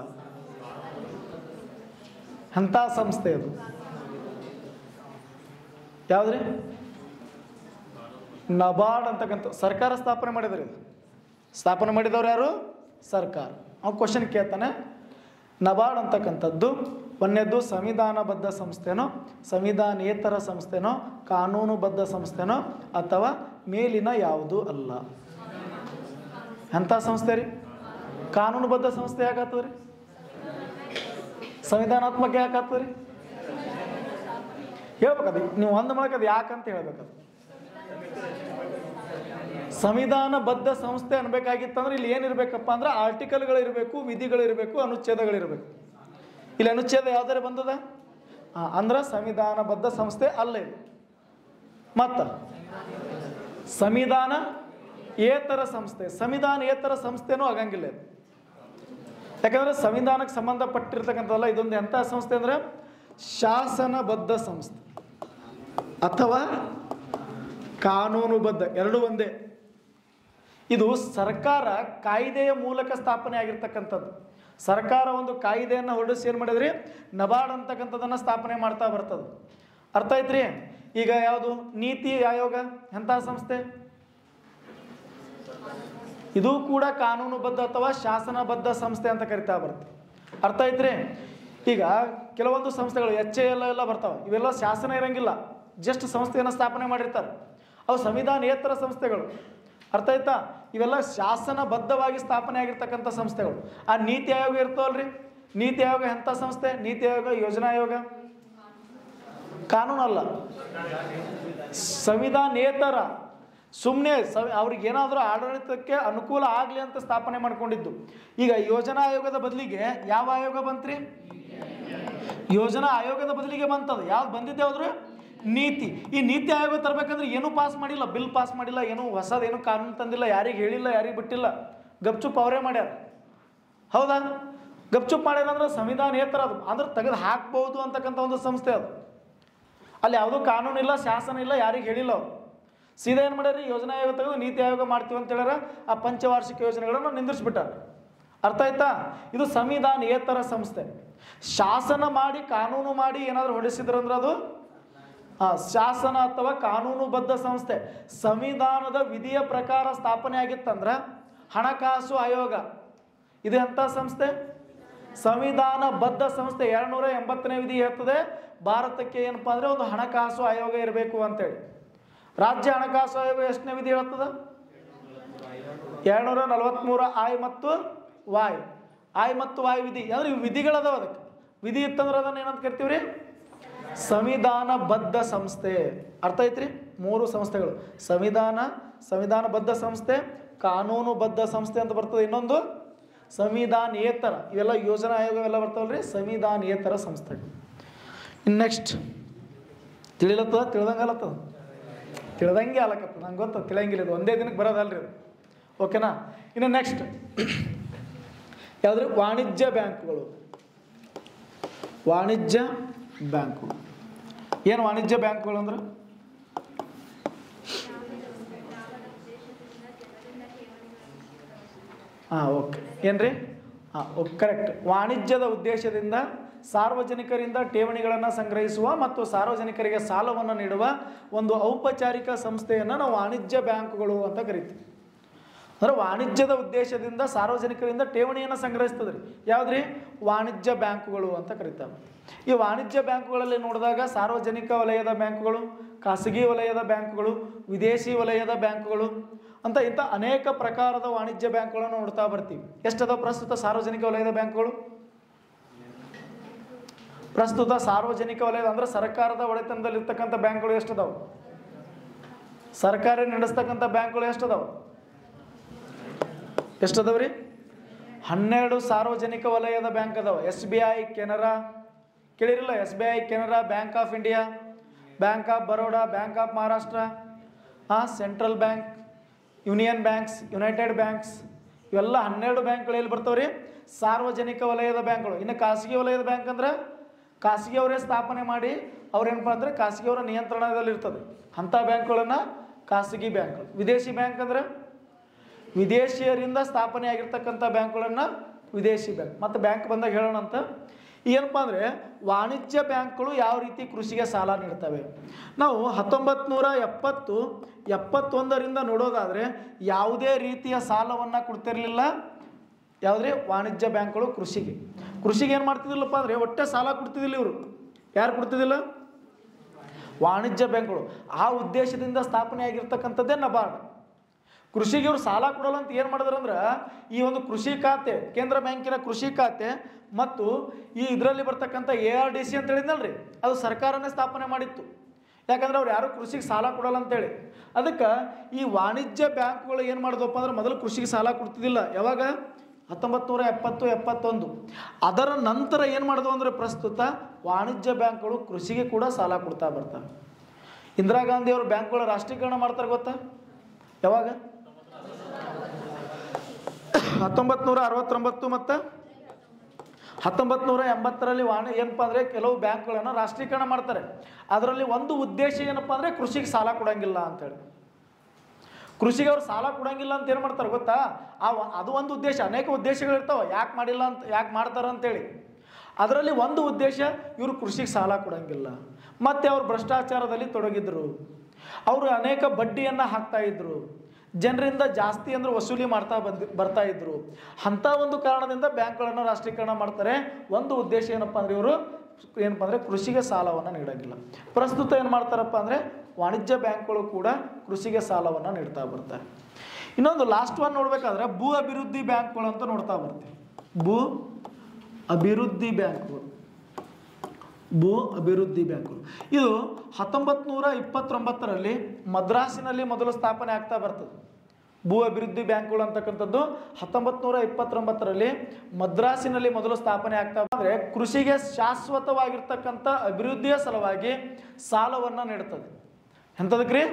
ಅಂಥ ಸಂಸ್ಥೆ ಅದು ಯಾವುದ್ರಿ? ನಬಾರ್ಡ್ ಅಂತಕ್ಕಂಥ ಸರ್ಕಾರ ಸ್ಥಾಪನೆ ಮಾಡಿದ್ರಿ. ಸ್ಥಾಪನೆ ಮಾಡಿದವ್ರು ಯಾರು? ಸರ್ಕಾರ. ಅವ್ನು ಕ್ವಶನ್ ಕೇಳ್ತಾನೆ. ನಬಾರ್ಡ್ ಅಂತಕ್ಕಂಥದ್ದು ಒಂದನೇದು ಸಂವಿಧಾನಬದ್ಧ ಸಂಸ್ಥೆನೋ, ಸಂವಿಧಾನೇತರ ಸಂಸ್ಥೆನೋ, ಕಾನೂನುಬದ್ಧ ಸಂಸ್ಥೆನೋ ಅಥವಾ ಮೇಲಿನ ಯಾವುದೂ ಅಲ್ಲ. ಅಂಥ ಸಂಸ್ಥೆ ರೀ. ಕಾನೂನುಬದ್ಧ ಸಂಸ್ಥೆ ಯಾಕಾಗ್ತದೆ ರೀ? ಸಂವಿಧಾನಾತ್ಮಕ ಯಾಕಾಗ್ತದೆ ರೀ? ಹೇಳ್ಬೇಕದು ನೀವು ಒಂದು ಮೂಲಕ ಅದು ಯಾಕಂತ ಹೇಳ್ಬೇಕದು. ಸಂವಿಧಾನಬದ್ಧ ಸಂಸ್ಥೆ ಅನ್ಬೇಕಾಗಿತ್ತಂದ್ರೆ ಇಲ್ಲಿ ಏನಿರ್ಬೇಕಪ್ಪ ಅಂದ್ರೆ ಆರ್ಟಿಕಲ್ಗಳಿರಬೇಕು, ವಿಧಿಗಳಿರಬೇಕು, ಅನುಚ್ಛೇದಗಳಿರಬೇಕು. ಇಲ್ಲಿ ಅನುಚ್ಛೇದ ಯಾವ್ದಾರೆ ಬಂದದ? ಅಂದ್ರೆ ಸಂವಿಧಾನಬದ್ಧ ಸಂಸ್ಥೆ ಅಲ್ಲ ಇದು. ಮತ್ತು ಸಂವಿಧಾನೇತರ ಸಂಸ್ಥೆ, ಸಂವಿಧಾನೇತರ ಸಂಸ್ಥೆನೂ ಆಗಂಗಿಲ್ಲ ಇದು. ಯಾಕಂದ್ರೆ ಸಂವಿಧಾನಕ್ಕೆ ಸಂಬಂಧಪಟ್ಟಿರ್ತಕ್ಕಂಥದ್ದಲ್ಲ. ಇದೊಂದು ಎಂಥ ಸಂಸ್ಥೆ ಅಂದ್ರೆ ಶಾಸನಬದ್ಧ ಸಂಸ್ಥೆ ಅಥವಾ ಕಾನೂನುಬದ್ಧ, ಎರಡೂ ಒಂದೇ. ಇದು ಸರ್ಕಾರ ಕಾಯ್ದೆಯ ಮೂಲಕ ಸ್ಥಾಪನೆ ಆಗಿರ್ತಕ್ಕಂಥದ್ದು. ಸರ್ಕಾರ ಒಂದು ಕಾಯ್ದೆಯನ್ನು ಹೊರಡಿಸಿ ಏನು ಮಾಡಿದ್ರಿ? ನಬಾರ್ಡ್ ಅಂತಕ್ಕಂಥದ್ದನ್ನು ಸ್ಥಾಪನೆ ಮಾಡ್ತಾ ಬರ್ತದೆ. ಅರ್ಥ ಐತ್ರಿ? ಈಗ ಯಾವುದು? ನೀತಿ ಆಯೋಗ ಎಂಥ ಸಂಸ್ಥೆ? ಇದು ಕೂಡ ಕಾನೂನುಬದ್ಧ ಅಥವಾ ಶಾಸನಬದ್ಧ ಸಂಸ್ಥೆ ಅಂತ ಕರಿತಾ ಬರುತ್ತೆ. ಅರ್ಥ ಐತ್ರಿ? ಈಗ ಕೆಲವೊಂದು ಸಂಸ್ಥೆಗಳು HAL ಎಲ್ಲ ಬರ್ತಾವೆ. ಇವೆಲ್ಲ ಶಾಸನ ಇರಂಗಿಲ್ಲ, ಜಸ್ಟ್ ಸಂಸ್ಥೆಯನ್ನು ಸ್ಥಾಪನೆ ಮಾಡಿರ್ತಾರೆ. ಅವು ಸಂವಿಧಾನೇತರ ಸಂಸ್ಥೆಗಳು. ಅರ್ಥ ಆಯ್ತಾ? ಇವೆಲ್ಲ ಶಾಸನಬದ್ಧವಾಗಿ ಸ್ಥಾಪನೆ ಆಗಿರ್ತಕ್ಕಂಥ ಸಂಸ್ಥೆಗಳು. ಆ ನೀತಿ ಆಯೋಗ ಇರ್ತಾವಲ್ರಿ, ನೀತಿ ಆಯೋಗ ಎಂಥ ಸಂಸ್ಥೆ? ನೀತಿ ಆಯೋಗ, ಯೋಜನಾ ಆಯೋಗ ಕಾನೂನಲ್ಲ, ಸಂವಿಧಾನೇತರ. ಸುಮ್ಮನೆ ಅವ್ರಿಗೆ ಏನಾದರೂ ಆಡಳಿತಕ್ಕೆ ಅನುಕೂಲ ಆಗಲಿ ಅಂತ ಸ್ಥಾಪನೆ ಮಾಡ್ಕೊಂಡಿದ್ದು. ಈಗ ಯೋಜನಾ ಆಯೋಗದ ಬದಲಿಗೆ ಯಾವ ಆಯೋಗ ಬಂತ್ರಿ? ಯೋಜನಾ ಆಯೋಗದ ಬದಲಿಗೆ ಬಂತದ. ಯಾವ್ದು ಬಂದಿದ್ದೆ ಹೋದ್ರೆ? ನೀತಿ. ಈ ನೀತಿ ಆಯೋಗ ತರಬೇಕಂದ್ರೆ ಏನೂ ಪಾಸ್ ಮಾಡಿಲ್ಲ, ಬಿಲ್ ಪಾಸ್ ಮಾಡಿಲ್ಲ, ಏನೂ ಹೊಸದೇನು ಕಾನೂನು ತಂದಿಲ್ಲ, ಯಾರಿಗೆ ಹೇಳಿಲ್ಲ, ಯಾರಿಗೆ ಬಿಟ್ಟಿಲ್ಲ, ಗಪ್ಚುಪ್ ಅವರೇ ಮಾಡ್ಯಾರ. ಹೌದಾ? ಗಪ್ಚುಪ್ ಮಾಡ್ಯಾರಂದ್ರೆ ಸಂವಿಧಾನೇತರ ಅದು, ಅಂದ್ರೆ ತೆಗೆದು ಹಾಕ್ಬೋದು ಅಂತಕ್ಕಂಥ ಒಂದು ಸಂಸ್ಥೆ ಅದು. ಅಲ್ಲಿ ಯಾವುದೂ ಕಾನೂನು ಇಲ್ಲ, ಶಾಸನ ಇಲ್ಲ, ಯಾರಿಗೆ ಹೇಳಿಲ್ಲ ಅವರು. ಸೀದಾ ಏನು ಮಾಡ್ಯಾರ? ಯೋಜನಾ ಆಯೋಗ ತೆಗೆದು ನೀತಿ ಆಯೋಗ ಮಾಡ್ತೀವಿ ಅಂತ ಹೇಳ್ಯಾರ. ಆ ಪಂಚವಾರ್ಷಿಕ ಯೋಜನೆಗಳನ್ನು ನಿಂದಿರಿಸ್ಬಿಟ್ಟಾರ. ಅರ್ಥ ಆಯ್ತಾ? ಇದು ಸಂವಿಧಾನೇತರ ಸಂಸ್ಥೆ. ಶಾಸನ ಮಾಡಿ ಕಾನೂನು ಮಾಡಿ ಏನಾದರೂ ಹೊಡಿಸಿದ್ರಂದ್ರೆ ಅದು ಶಾಸನ ಅಥವಾ ಕಾನೂನುಬದ್ಧ ಸಂಸ್ಥೆ. ಸಂವಿಧಾನದ ವಿಧಿಯ ಪ್ರಕಾರ ಸ್ಥಾಪನೆ ಆಗಿತ್ತಂದ್ರೆ ಹಣಕಾಸು ಆಯೋಗ. ಇದು ಎಂಥ ಸಂಸ್ಥೆ? ಸಂವಿಧಾನಬದ್ಧ ಸಂಸ್ಥೆ. 280ನೇ ವಿಧಿ ಹೇಳ್ತದೆ ಭಾರತಕ್ಕೆ ಏನಪ್ಪ ಅಂದರೆ ಒಂದು ಹಣಕಾಸು ಆಯೋಗ ಇರಬೇಕು ಅಂತೇಳಿ. ರಾಜ್ಯ ಹಣಕಾಸು ಆಯೋಗ ಎಷ್ಟನೇ ವಿಧಿ ಹೇಳ್ತದ? 243 I ಮತ್ತು Y. I ಮತ್ತು Y ವಿಧಿ ಅಂದ್ರೆ ಇವು ವಿಧಿಗಳದಾವ. ಅದಕ್ಕೆ ವಿಧಿ ಇತ್ತಂದ್ರೆ ಅದನ್ನು ಏನಂತ ಕರಿತೀವಿ ರೀ? ಸಂವಿಧಾನಬದ್ಧ ಸಂಸ್ಥೆ. ಅರ್ಥ ಐತ್ರಿ? 3 ಸಂಸ್ಥೆಗಳು: ಸಂವಿಧಾನಬದ್ಧ ಸಂಸ್ಥೆ, ಕಾನೂನುಬದ್ಧ ಸಂಸ್ಥೆ ಅಂತ ಬರ್ತದೆ, ಇನ್ನೊಂದು ಸಂವಿಧಾನೇತರ. ಇವೆಲ್ಲ ಯೋಜನಾ ಆಯೋಗ ಎಲ್ಲ ಬರ್ತಾವಲ್ರಿ, ಸಂವಿಧಾನೇತರ ಸಂಸ್ಥೆಗಳು. ಇನ್ನು ನೆಕ್ಸ್ಟ್ ತಿಳಿಲತ್ತದ? ತಿಳಿದಂಗಲತ್ತದ? ತಿಳಿದಂಗೆ ಆಲಕತ್ತದ. ನಂಗೆ ಗೊತ್ತದ ತಿಳಿಯಂಗಿಲ್ಲ, ಇದು ಒಂದೇ ದಿನಕ್ಕೆ ಬರೋದಲ್ರಿ ಅದು. ಓಕೆನಾ? ಇನ್ನು ನೆಕ್ಸ್ಟ್ ಯಾವುದ್ರಿ? ವಾಣಿಜ್ಯ ಬ್ಯಾಂಕುಗಳು. ವಾಣಿಜ್ಯ ಬ್ಯಾಂಕು ಏನು? ವಾಣಿಜ್ಯ ಬ್ಯಾಂಕುಗಳು ಅಂದ್ರೆ ಓಕೆ ಏನ್ರಿ ಓಕೆ ಕರೆಕ್ಟ್. ವಾಣಿಜ್ಯದ ಉದ್ದೇಶದಿಂದ ಸಾರ್ವಜನಿಕರಿಂದ ಠೇವಣಿಗಳನ್ನು ಸಂಗ್ರಹಿಸುವ ಮತ್ತು ಸಾರ್ವಜನಿಕರಿಗೆ ಸಾಲವನ್ನು ನೀಡುವ ಒಂದು ಔಪಚಾರಿಕ ಸಂಸ್ಥೆಯನ್ನು ನಾವು ವಾಣಿಜ್ಯ ಬ್ಯಾಂಕುಗಳು ಅಂತ ಕರಿತೀವಿ. ಅಂದರೆ ವಾಣಿಜ್ಯದ ಉದ್ದೇಶದಿಂದ ಸಾರ್ವಜನಿಕರಿಂದ ಠೇವಣಿಯನ್ನು ಸಂಗ್ರಹಿಸ್ತದೆ ರೀ. ಯಾವುದ್ರಿ? ವಾಣಿಜ್ಯ ಬ್ಯಾಂಕುಗಳು ಅಂತ ಕರೀತಾರೆ. ಈ ವಾಣಿಜ್ಯ ಬ್ಯಾಂಕುಗಳಲ್ಲಿ ನೋಡಿದಾಗ ಸಾರ್ವಜನಿಕ ವಲಯದ ಬ್ಯಾಂಕುಗಳು, ಖಾಸಗಿ ವಲಯದ ಬ್ಯಾಂಕುಗಳು, ವಿದೇಶಿ ವಲಯದ ಬ್ಯಾಂಕುಗಳು ಅಂತ ಇಂಥ ಅನೇಕ ಪ್ರಕಾರದ ವಾಣಿಜ್ಯ ಬ್ಯಾಂಕುಗಳನ್ನು ನೋಡ್ತಾ ಬರ್ತೀವಿ. ಎಷ್ಟದ ಪ್ರಸ್ತುತ ಸಾರ್ವಜನಿಕ ವಲಯದ ಬ್ಯಾಂಕುಗಳು? ಪ್ರಸ್ತುತ ಸಾರ್ವಜನಿಕ ವಲಯದ ಅಂದರೆ ಸರ್ಕಾರದ ಒಡೆತನದಲ್ಲಿರ್ತಕ್ಕಂಥ ಬ್ಯಾಂಕ್ಗಳು ಎಷ್ಟದಾವು? ಸರ್ಕಾರ ನಡೆಸ್ತಕ್ಕಂಥ ಬ್ಯಾಂಕ್ಗಳು ಎಷ್ಟದಾವು? ಎಷ್ಟದವ್ರಿ? 12 ಸಾರ್ವಜನಿಕ ವಲಯದ ಬ್ಯಾಂಕ್ ಅದಾವ. SBI, ಕೆನರಾ ಕೇಳಿರಲ್ಲ? SBI, Canara, bank of India, bank of Baroda, bank of Maharashtra, central bank, union banks, united banks, ಇವೆಲ್ಲ 12 ಬ್ಯಾಂಕ್ಗಳು ಎಲ್ಲಿ ಬರ್ತಾವ್ರಿ? ಸಾರ್ವಜನಿಕ ವಲಯದ ಬ್ಯಾಂಕ್ಗಳು. ಇನ್ನು ಖಾಸಗಿ ವಲಯದ ಬ್ಯಾಂಕ್ ಅಂದ್ರೆ ಖಾಸಗಿಯವರೇ ಸ್ಥಾಪನೆ ಮಾಡಿ ಅವ್ರೇನಪ್ಪ ಅಂದರೆ ಖಾಸಗಿಯವರ ನಿಯಂತ್ರಣದಲ್ಲಿರ್ತದೆ ಅಂಥ ಬ್ಯಾಂಕ್ಗಳನ್ನು ಖಾಸಗಿ ಬ್ಯಾಂಕ್ಗಳು. ವಿದೇಶಿ ಬ್ಯಾಂಕ್ ಅಂದರೆ ವಿದೇಶಿಯರಿಂದ ಸ್ಥಾಪನೆ ಆಗಿರ್ತಕ್ಕಂಥ ಬ್ಯಾಂಕ್ಗಳನ್ನು ವಿದೇಶಿ ಬ್ಯಾಂಕ್. ಮತ್ತು ಬ್ಯಾಂಕ್ ಬಂದಾಗ ಹೇಳೋಣ ಅಂತ. ಏನಪ್ಪ ಅಂದರೆ ವಾಣಿಜ್ಯ ಬ್ಯಾಂಕ್ಗಳು ಯಾವ ರೀತಿ ಕೃಷಿಗೆ ಸಾಲ ನೀಡ್ತವೆ? ನಾವು 1970-71ರಿಂದ ನೋಡೋದಾದರೆ ಯಾವುದೇ ರೀತಿಯ ಸಾಲವನ್ನು ಕೊಡ್ತಿರಲಿಲ್ಲ. ಯಾವುದ್ರಿ? ವಾಣಿಜ್ಯ ಬ್ಯಾಂಕ್ಗಳು ಕೃಷಿಗೆ ಏನು ಮಾಡ್ತಿದ್ದಿಲ್ಲಪ್ಪ ಅಂದರೆ ಒಟ್ಟೆ ಸಾಲ ಕೊಡ್ತಿದ್ದಿಲ್ಲ ಇವರು. ಯಾರು ಕೊಡ್ತಿದ್ದಿಲ್ಲ? ವಾಣಿಜ್ಯ ಬ್ಯಾಂಕ್ಗಳು. ಆ ಉದ್ದೇಶದಿಂದ ಸ್ಥಾಪನೆ ಆಗಿರ್ತಕ್ಕಂಥದ್ದೇ ನಬಾರ್ಡ್. ಕೃಷಿಗೆ ಇವರು ಸಾಲ ಕೊಡಲ್ಲ ಅಂತ ಏನು ಮಾಡಿದ್ರು ಅಂದ್ರೆ ಈ ಒಂದು ಕೃಷಿ ಖಾತೆ, ಕೇಂದ್ರ ಬ್ಯಾಂಕಿನ ಕೃಷಿ ಖಾತೆ ಮತ್ತು ಈ ಇದರಲ್ಲಿ ಬರ್ತಕ್ಕಂಥ ARDC ಅಂತ ಹೇಳಿದ್ನಲ್ರಿ, ಅದು ಸರ್ಕಾರನೇ ಸ್ಥಾಪನೆ ಮಾಡಿತ್ತು. ಯಾಕಂದ್ರೆ ಅವ್ರು ಯಾರು ಕೃಷಿಗೆ ಸಾಲ ಕೊಡಲ್ಲ ಅಂತೇಳಿ. ಅದಕ್ಕೆ ಈ ವಾಣಿಜ್ಯ ಬ್ಯಾಂಕ್ಗಳು ಏನು ಮಾಡಿದ್ವಪ್ಪ ಅಂದ್ರೆ ಮೊದಲು ಕೃಷಿಗೆ ಸಾಲ ಕೊಡ್ತಿದ್ದಿಲ್ಲ. ಯಾವಾಗ? 1970-71. ಅದರ ನಂತರ ಏನು ಮಾಡಿದ್ವು ಅಂದರೆ ಪ್ರಸ್ತುತ ವಾಣಿಜ್ಯ ಬ್ಯಾಂಕ್ಗಳು ಕೃಷಿಗೆ ಕೂಡ ಸಾಲ ಕೊಡ್ತಾ ಬರ್ತಾರೆ. ಇಂದಿರಾ ಗಾಂಧಿ ಅವರು ಬ್ಯಾಂಕ್ಗಳ ರಾಷ್ಟ್ರೀಕರಣ ಮಾಡ್ತಾರೆ ಗೊತ್ತಾ? ಯಾವಾಗ? 1969 ಮತ್ತು 1980ರಲ್ಲಿ ಏನಪ್ಪ ಅಂದರೆ ಕೆಲವು ಬ್ಯಾಂಕ್ಗಳನ್ನು ರಾಷ್ಟ್ರೀಕರಣ ಮಾಡ್ತಾರೆ. ಅದರಲ್ಲಿ ಒಂದು ಉದ್ದೇಶ ಏನಪ್ಪ ಅಂದರೆ ಕೃಷಿಗೆ ಸಾಲ ಕೊಡೋಂಗಿಲ್ಲ ಅಂತೇಳಿ. ಕೃಷಿಗೆ ಅವ್ರು ಸಾಲ ಕೊಡೋಂಗಿಲ್ಲ ಅಂತ ಏನು ಮಾಡ್ತಾರೆ ಗೊತ್ತಾ? ಅದು ಒಂದು ಉದ್ದೇಶ. ಅನೇಕ ಉದ್ದೇಶಗಳಿರ್ತಾವೆ ಯಾಕೆ ಮಾಡಿಲ್ಲ ಅಂತ, ಯಾಕೆ ಮಾಡ್ತಾರೆ ಅಂತೇಳಿ. ಅದರಲ್ಲಿ ಒಂದು ಉದ್ದೇಶ ಇವರು ಕೃಷಿಗೆ ಸಾಲ ಕೊಡೋಂಗಿಲ್ಲ. ಮತ್ತು ಅವರು ಭ್ರಷ್ಟಾಚಾರದಲ್ಲಿ ತೊಡಗಿದ್ರು. ಅವರು ಅನೇಕ ಬಡ್ಡಿಯನ್ನು ಹಾಕ್ತಾಯಿದ್ರು. ಜನರಿಂದ ಜಾಸ್ತಿ ಅಂದರೆ ವಸೂಲಿ ಮಾಡ್ತಾ ಬರ್ತಾ ಇದ್ರು. ಅಂಥ ಒಂದು ಕಾರಣದಿಂದ ಬ್ಯಾಂಕ್ಗಳನ್ನು ರಾಷ್ಟ್ರೀಕರಣ ಮಾಡ್ತಾರೆ. ಒಂದು ಉದ್ದೇಶ ಏನಪ್ಪ ಅಂದರೆ ಇವರು ಏನಪ್ಪ ಅಂದರೆ ಕೃಷಿಗೆ ಸಾಲವನ್ನು ನೀಡೋಂಗಿಲ್ಲ. ಪ್ರಸ್ತುತ ಏನು ಮಾಡ್ತಾರಪ್ಪ ಅಂದರೆ ವಾಣಿಜ್ಯ ಬ್ಯಾಂಕ್ಗಳು ಕೂಡ ಕೃಷಿಗೆ ಸಾಲವನ್ನು ನೀಡ್ತಾ ಬರ್ತಾರೆ. ಇನ್ನೊಂದು ಲಾಸ್ಟ್ ಒನ್ ನೋಡಬೇಕಾದ್ರೆ ಭೂ ಅಭಿವೃದ್ಧಿ ಬ್ಯಾಂಕ್ಗಳು ಅಂತ ನೋಡ್ತಾ ಬರ್ತೀವಿ. ಭೂ ಅಭಿವೃದ್ಧಿ ಬ್ಯಾಂಕ್ಗಳು. ಇದು 1929ರಲ್ಲಿ ಮದ್ರಾಸಿನಲ್ಲಿ ಮೊದಲು ಸ್ಥಾಪನೆ ಆಗ್ತಾ ಬರ್ತದೆ. ಭೂ ಅಭಿವೃದ್ಧಿ ಬ್ಯಾಂಕ್ಗಳು ಅಂತಕ್ಕಂಥದ್ದು 1929ರಲ್ಲಿ ಮದ್ರಾಸಿನಲ್ಲಿ ಮೊದಲು ಸ್ಥಾಪನೆ ಆಗ್ತಾ ಅಂದರೆ ಕೃಷಿಗೆ ಶಾಶ್ವತವಾಗಿರ್ತಕ್ಕಂಥ ಅಭಿವೃದ್ಧಿಯ ಸಲುವಾಗಿ ಸಾಲವನ್ನು ನೀಡ್ತದೆ. ಎಂಥದಕ್ರಿ?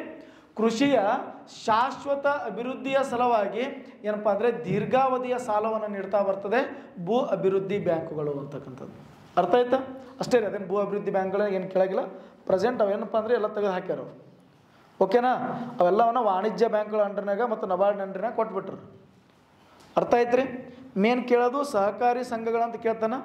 ಕೃಷಿಯ ಶಾಶ್ವತ ಅಭಿವೃದ್ಧಿಯ ಸಲುವಾಗಿ ಏನಪ್ಪ ಅಂದರೆ ದೀರ್ಘಾವಧಿಯ ಸಾಲವನ್ನು ನೀಡ್ತಾ ಬರ್ತದೆ ಭೂ ಅಭಿವೃದ್ಧಿ ಬ್ಯಾಂಕುಗಳು ಅಂತಕ್ಕಂಥದ್ದು. ಅರ್ಥ ಆಯ್ತಾ? ಅಷ್ಟೇ ರೀ. ಅದೇನು ಭೂ ಅಭಿವೃದ್ಧಿ ಬ್ಯಾಂಕ್ಗಳು ಏನು ಕೇಳಾಗಿಲ್ಲ. ಪ್ರೆಸೆಂಟ್ ಅವೇನಪ್ಪ ಅಂದರೆ ಎಲ್ಲ ತೆಗೆದು ಹಾಕ್ಯಾರ. ಓಕೆನಾ? ಅವೆಲ್ಲವನ್ನ ವಾಣಿಜ್ಯ ಬ್ಯಾಂಕ್ಗಳ ಅಂಡರ್ನಾಗ ಮತ್ತು ನಬಾರ್ಡ್ ಅಂಡರ್ನಾಗ ಕೊಟ್ಬಿಟ್ರು. ಅರ್ಥ ಆಯ್ತು ರೀ? ಮೇನ್ ಕೇಳೋದು ಸಹಕಾರಿ ಸಂಘಗಳಂತ ಕೇಳ್ತಾನೆ.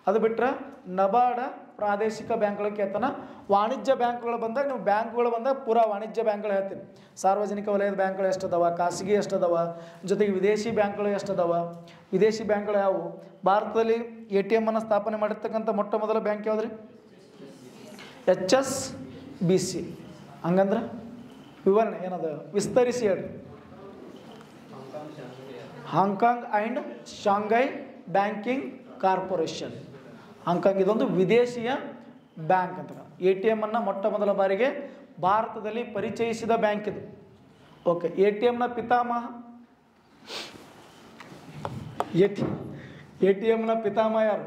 ಅದು ಬಿಟ್ಟರೆ ನಬಾರ್ಡ ಪ್ರಾದೇಶಿಕ ಬ್ಯಾಂಕ್ಗಳು ಕೇಳ್ತಾನೆ. ವಾಣಿಜ್ಯ ಬ್ಯಾಂಕ್ಗಳು ಬಂದಾಗ ನೀವು ಬ್ಯಾಂಕ್ಗಳು ಬಂದಾಗ ಪೂರಾ ವಾಣಿಜ್ಯ ಬ್ಯಾಂಕ್ಗಳು ಹೇಳ್ತೀನಿ. ಸಾರ್ವಜನಿಕ ವಲಯದ ಬ್ಯಾಂಕ್ಗಳು ಎಷ್ಟದಾವ, ಖಾಸಗಿ ಎಷ್ಟದಾವ, ಜೊತೆಗೆ ವಿದೇಶಿ ಬ್ಯಾಂಕ್ಗಳು ಎಷ್ಟದಾವ. ವಿದೇಶಿ ಬ್ಯಾಂಕ್ಗಳು ಯಾವುವು? ಭಾರತದಲ್ಲಿ ATM ಅನ್ನು ಸ್ಥಾಪನೆ ಮಾಡಿರ್ತಕ್ಕಂಥ ಮೊಟ್ಟ ಮೊದಲ ಬ್ಯಾಂಕ್ ಯಾವುದ್ರಿ? HSBC. ಹಂಗಂದ್ರೆ ವಿವರಣೆ ಏನದ ವಿಸ್ತರಿಸಿ ಹೇಳಿ. Hong Kong and Shanghai banking corporation. Hong Kong ಇದೊಂದು ವಿದೇಶಿಯ ಬ್ಯಾಂಕ್ ಅಂತ. ATM ಅನ್ನು ಮೊಟ್ಟ ಮೊದಲ ಬಾರಿಗೆ ಭಾರತದಲ್ಲಿ ಪರಿಚಯಿಸಿದ ಬ್ಯಾಂಕ್ ಇದು. ಓಕೆ. ATMನ ಪಿತಾಮಹ ATMನ ಪಿತಾಮಹ ಯಾರು?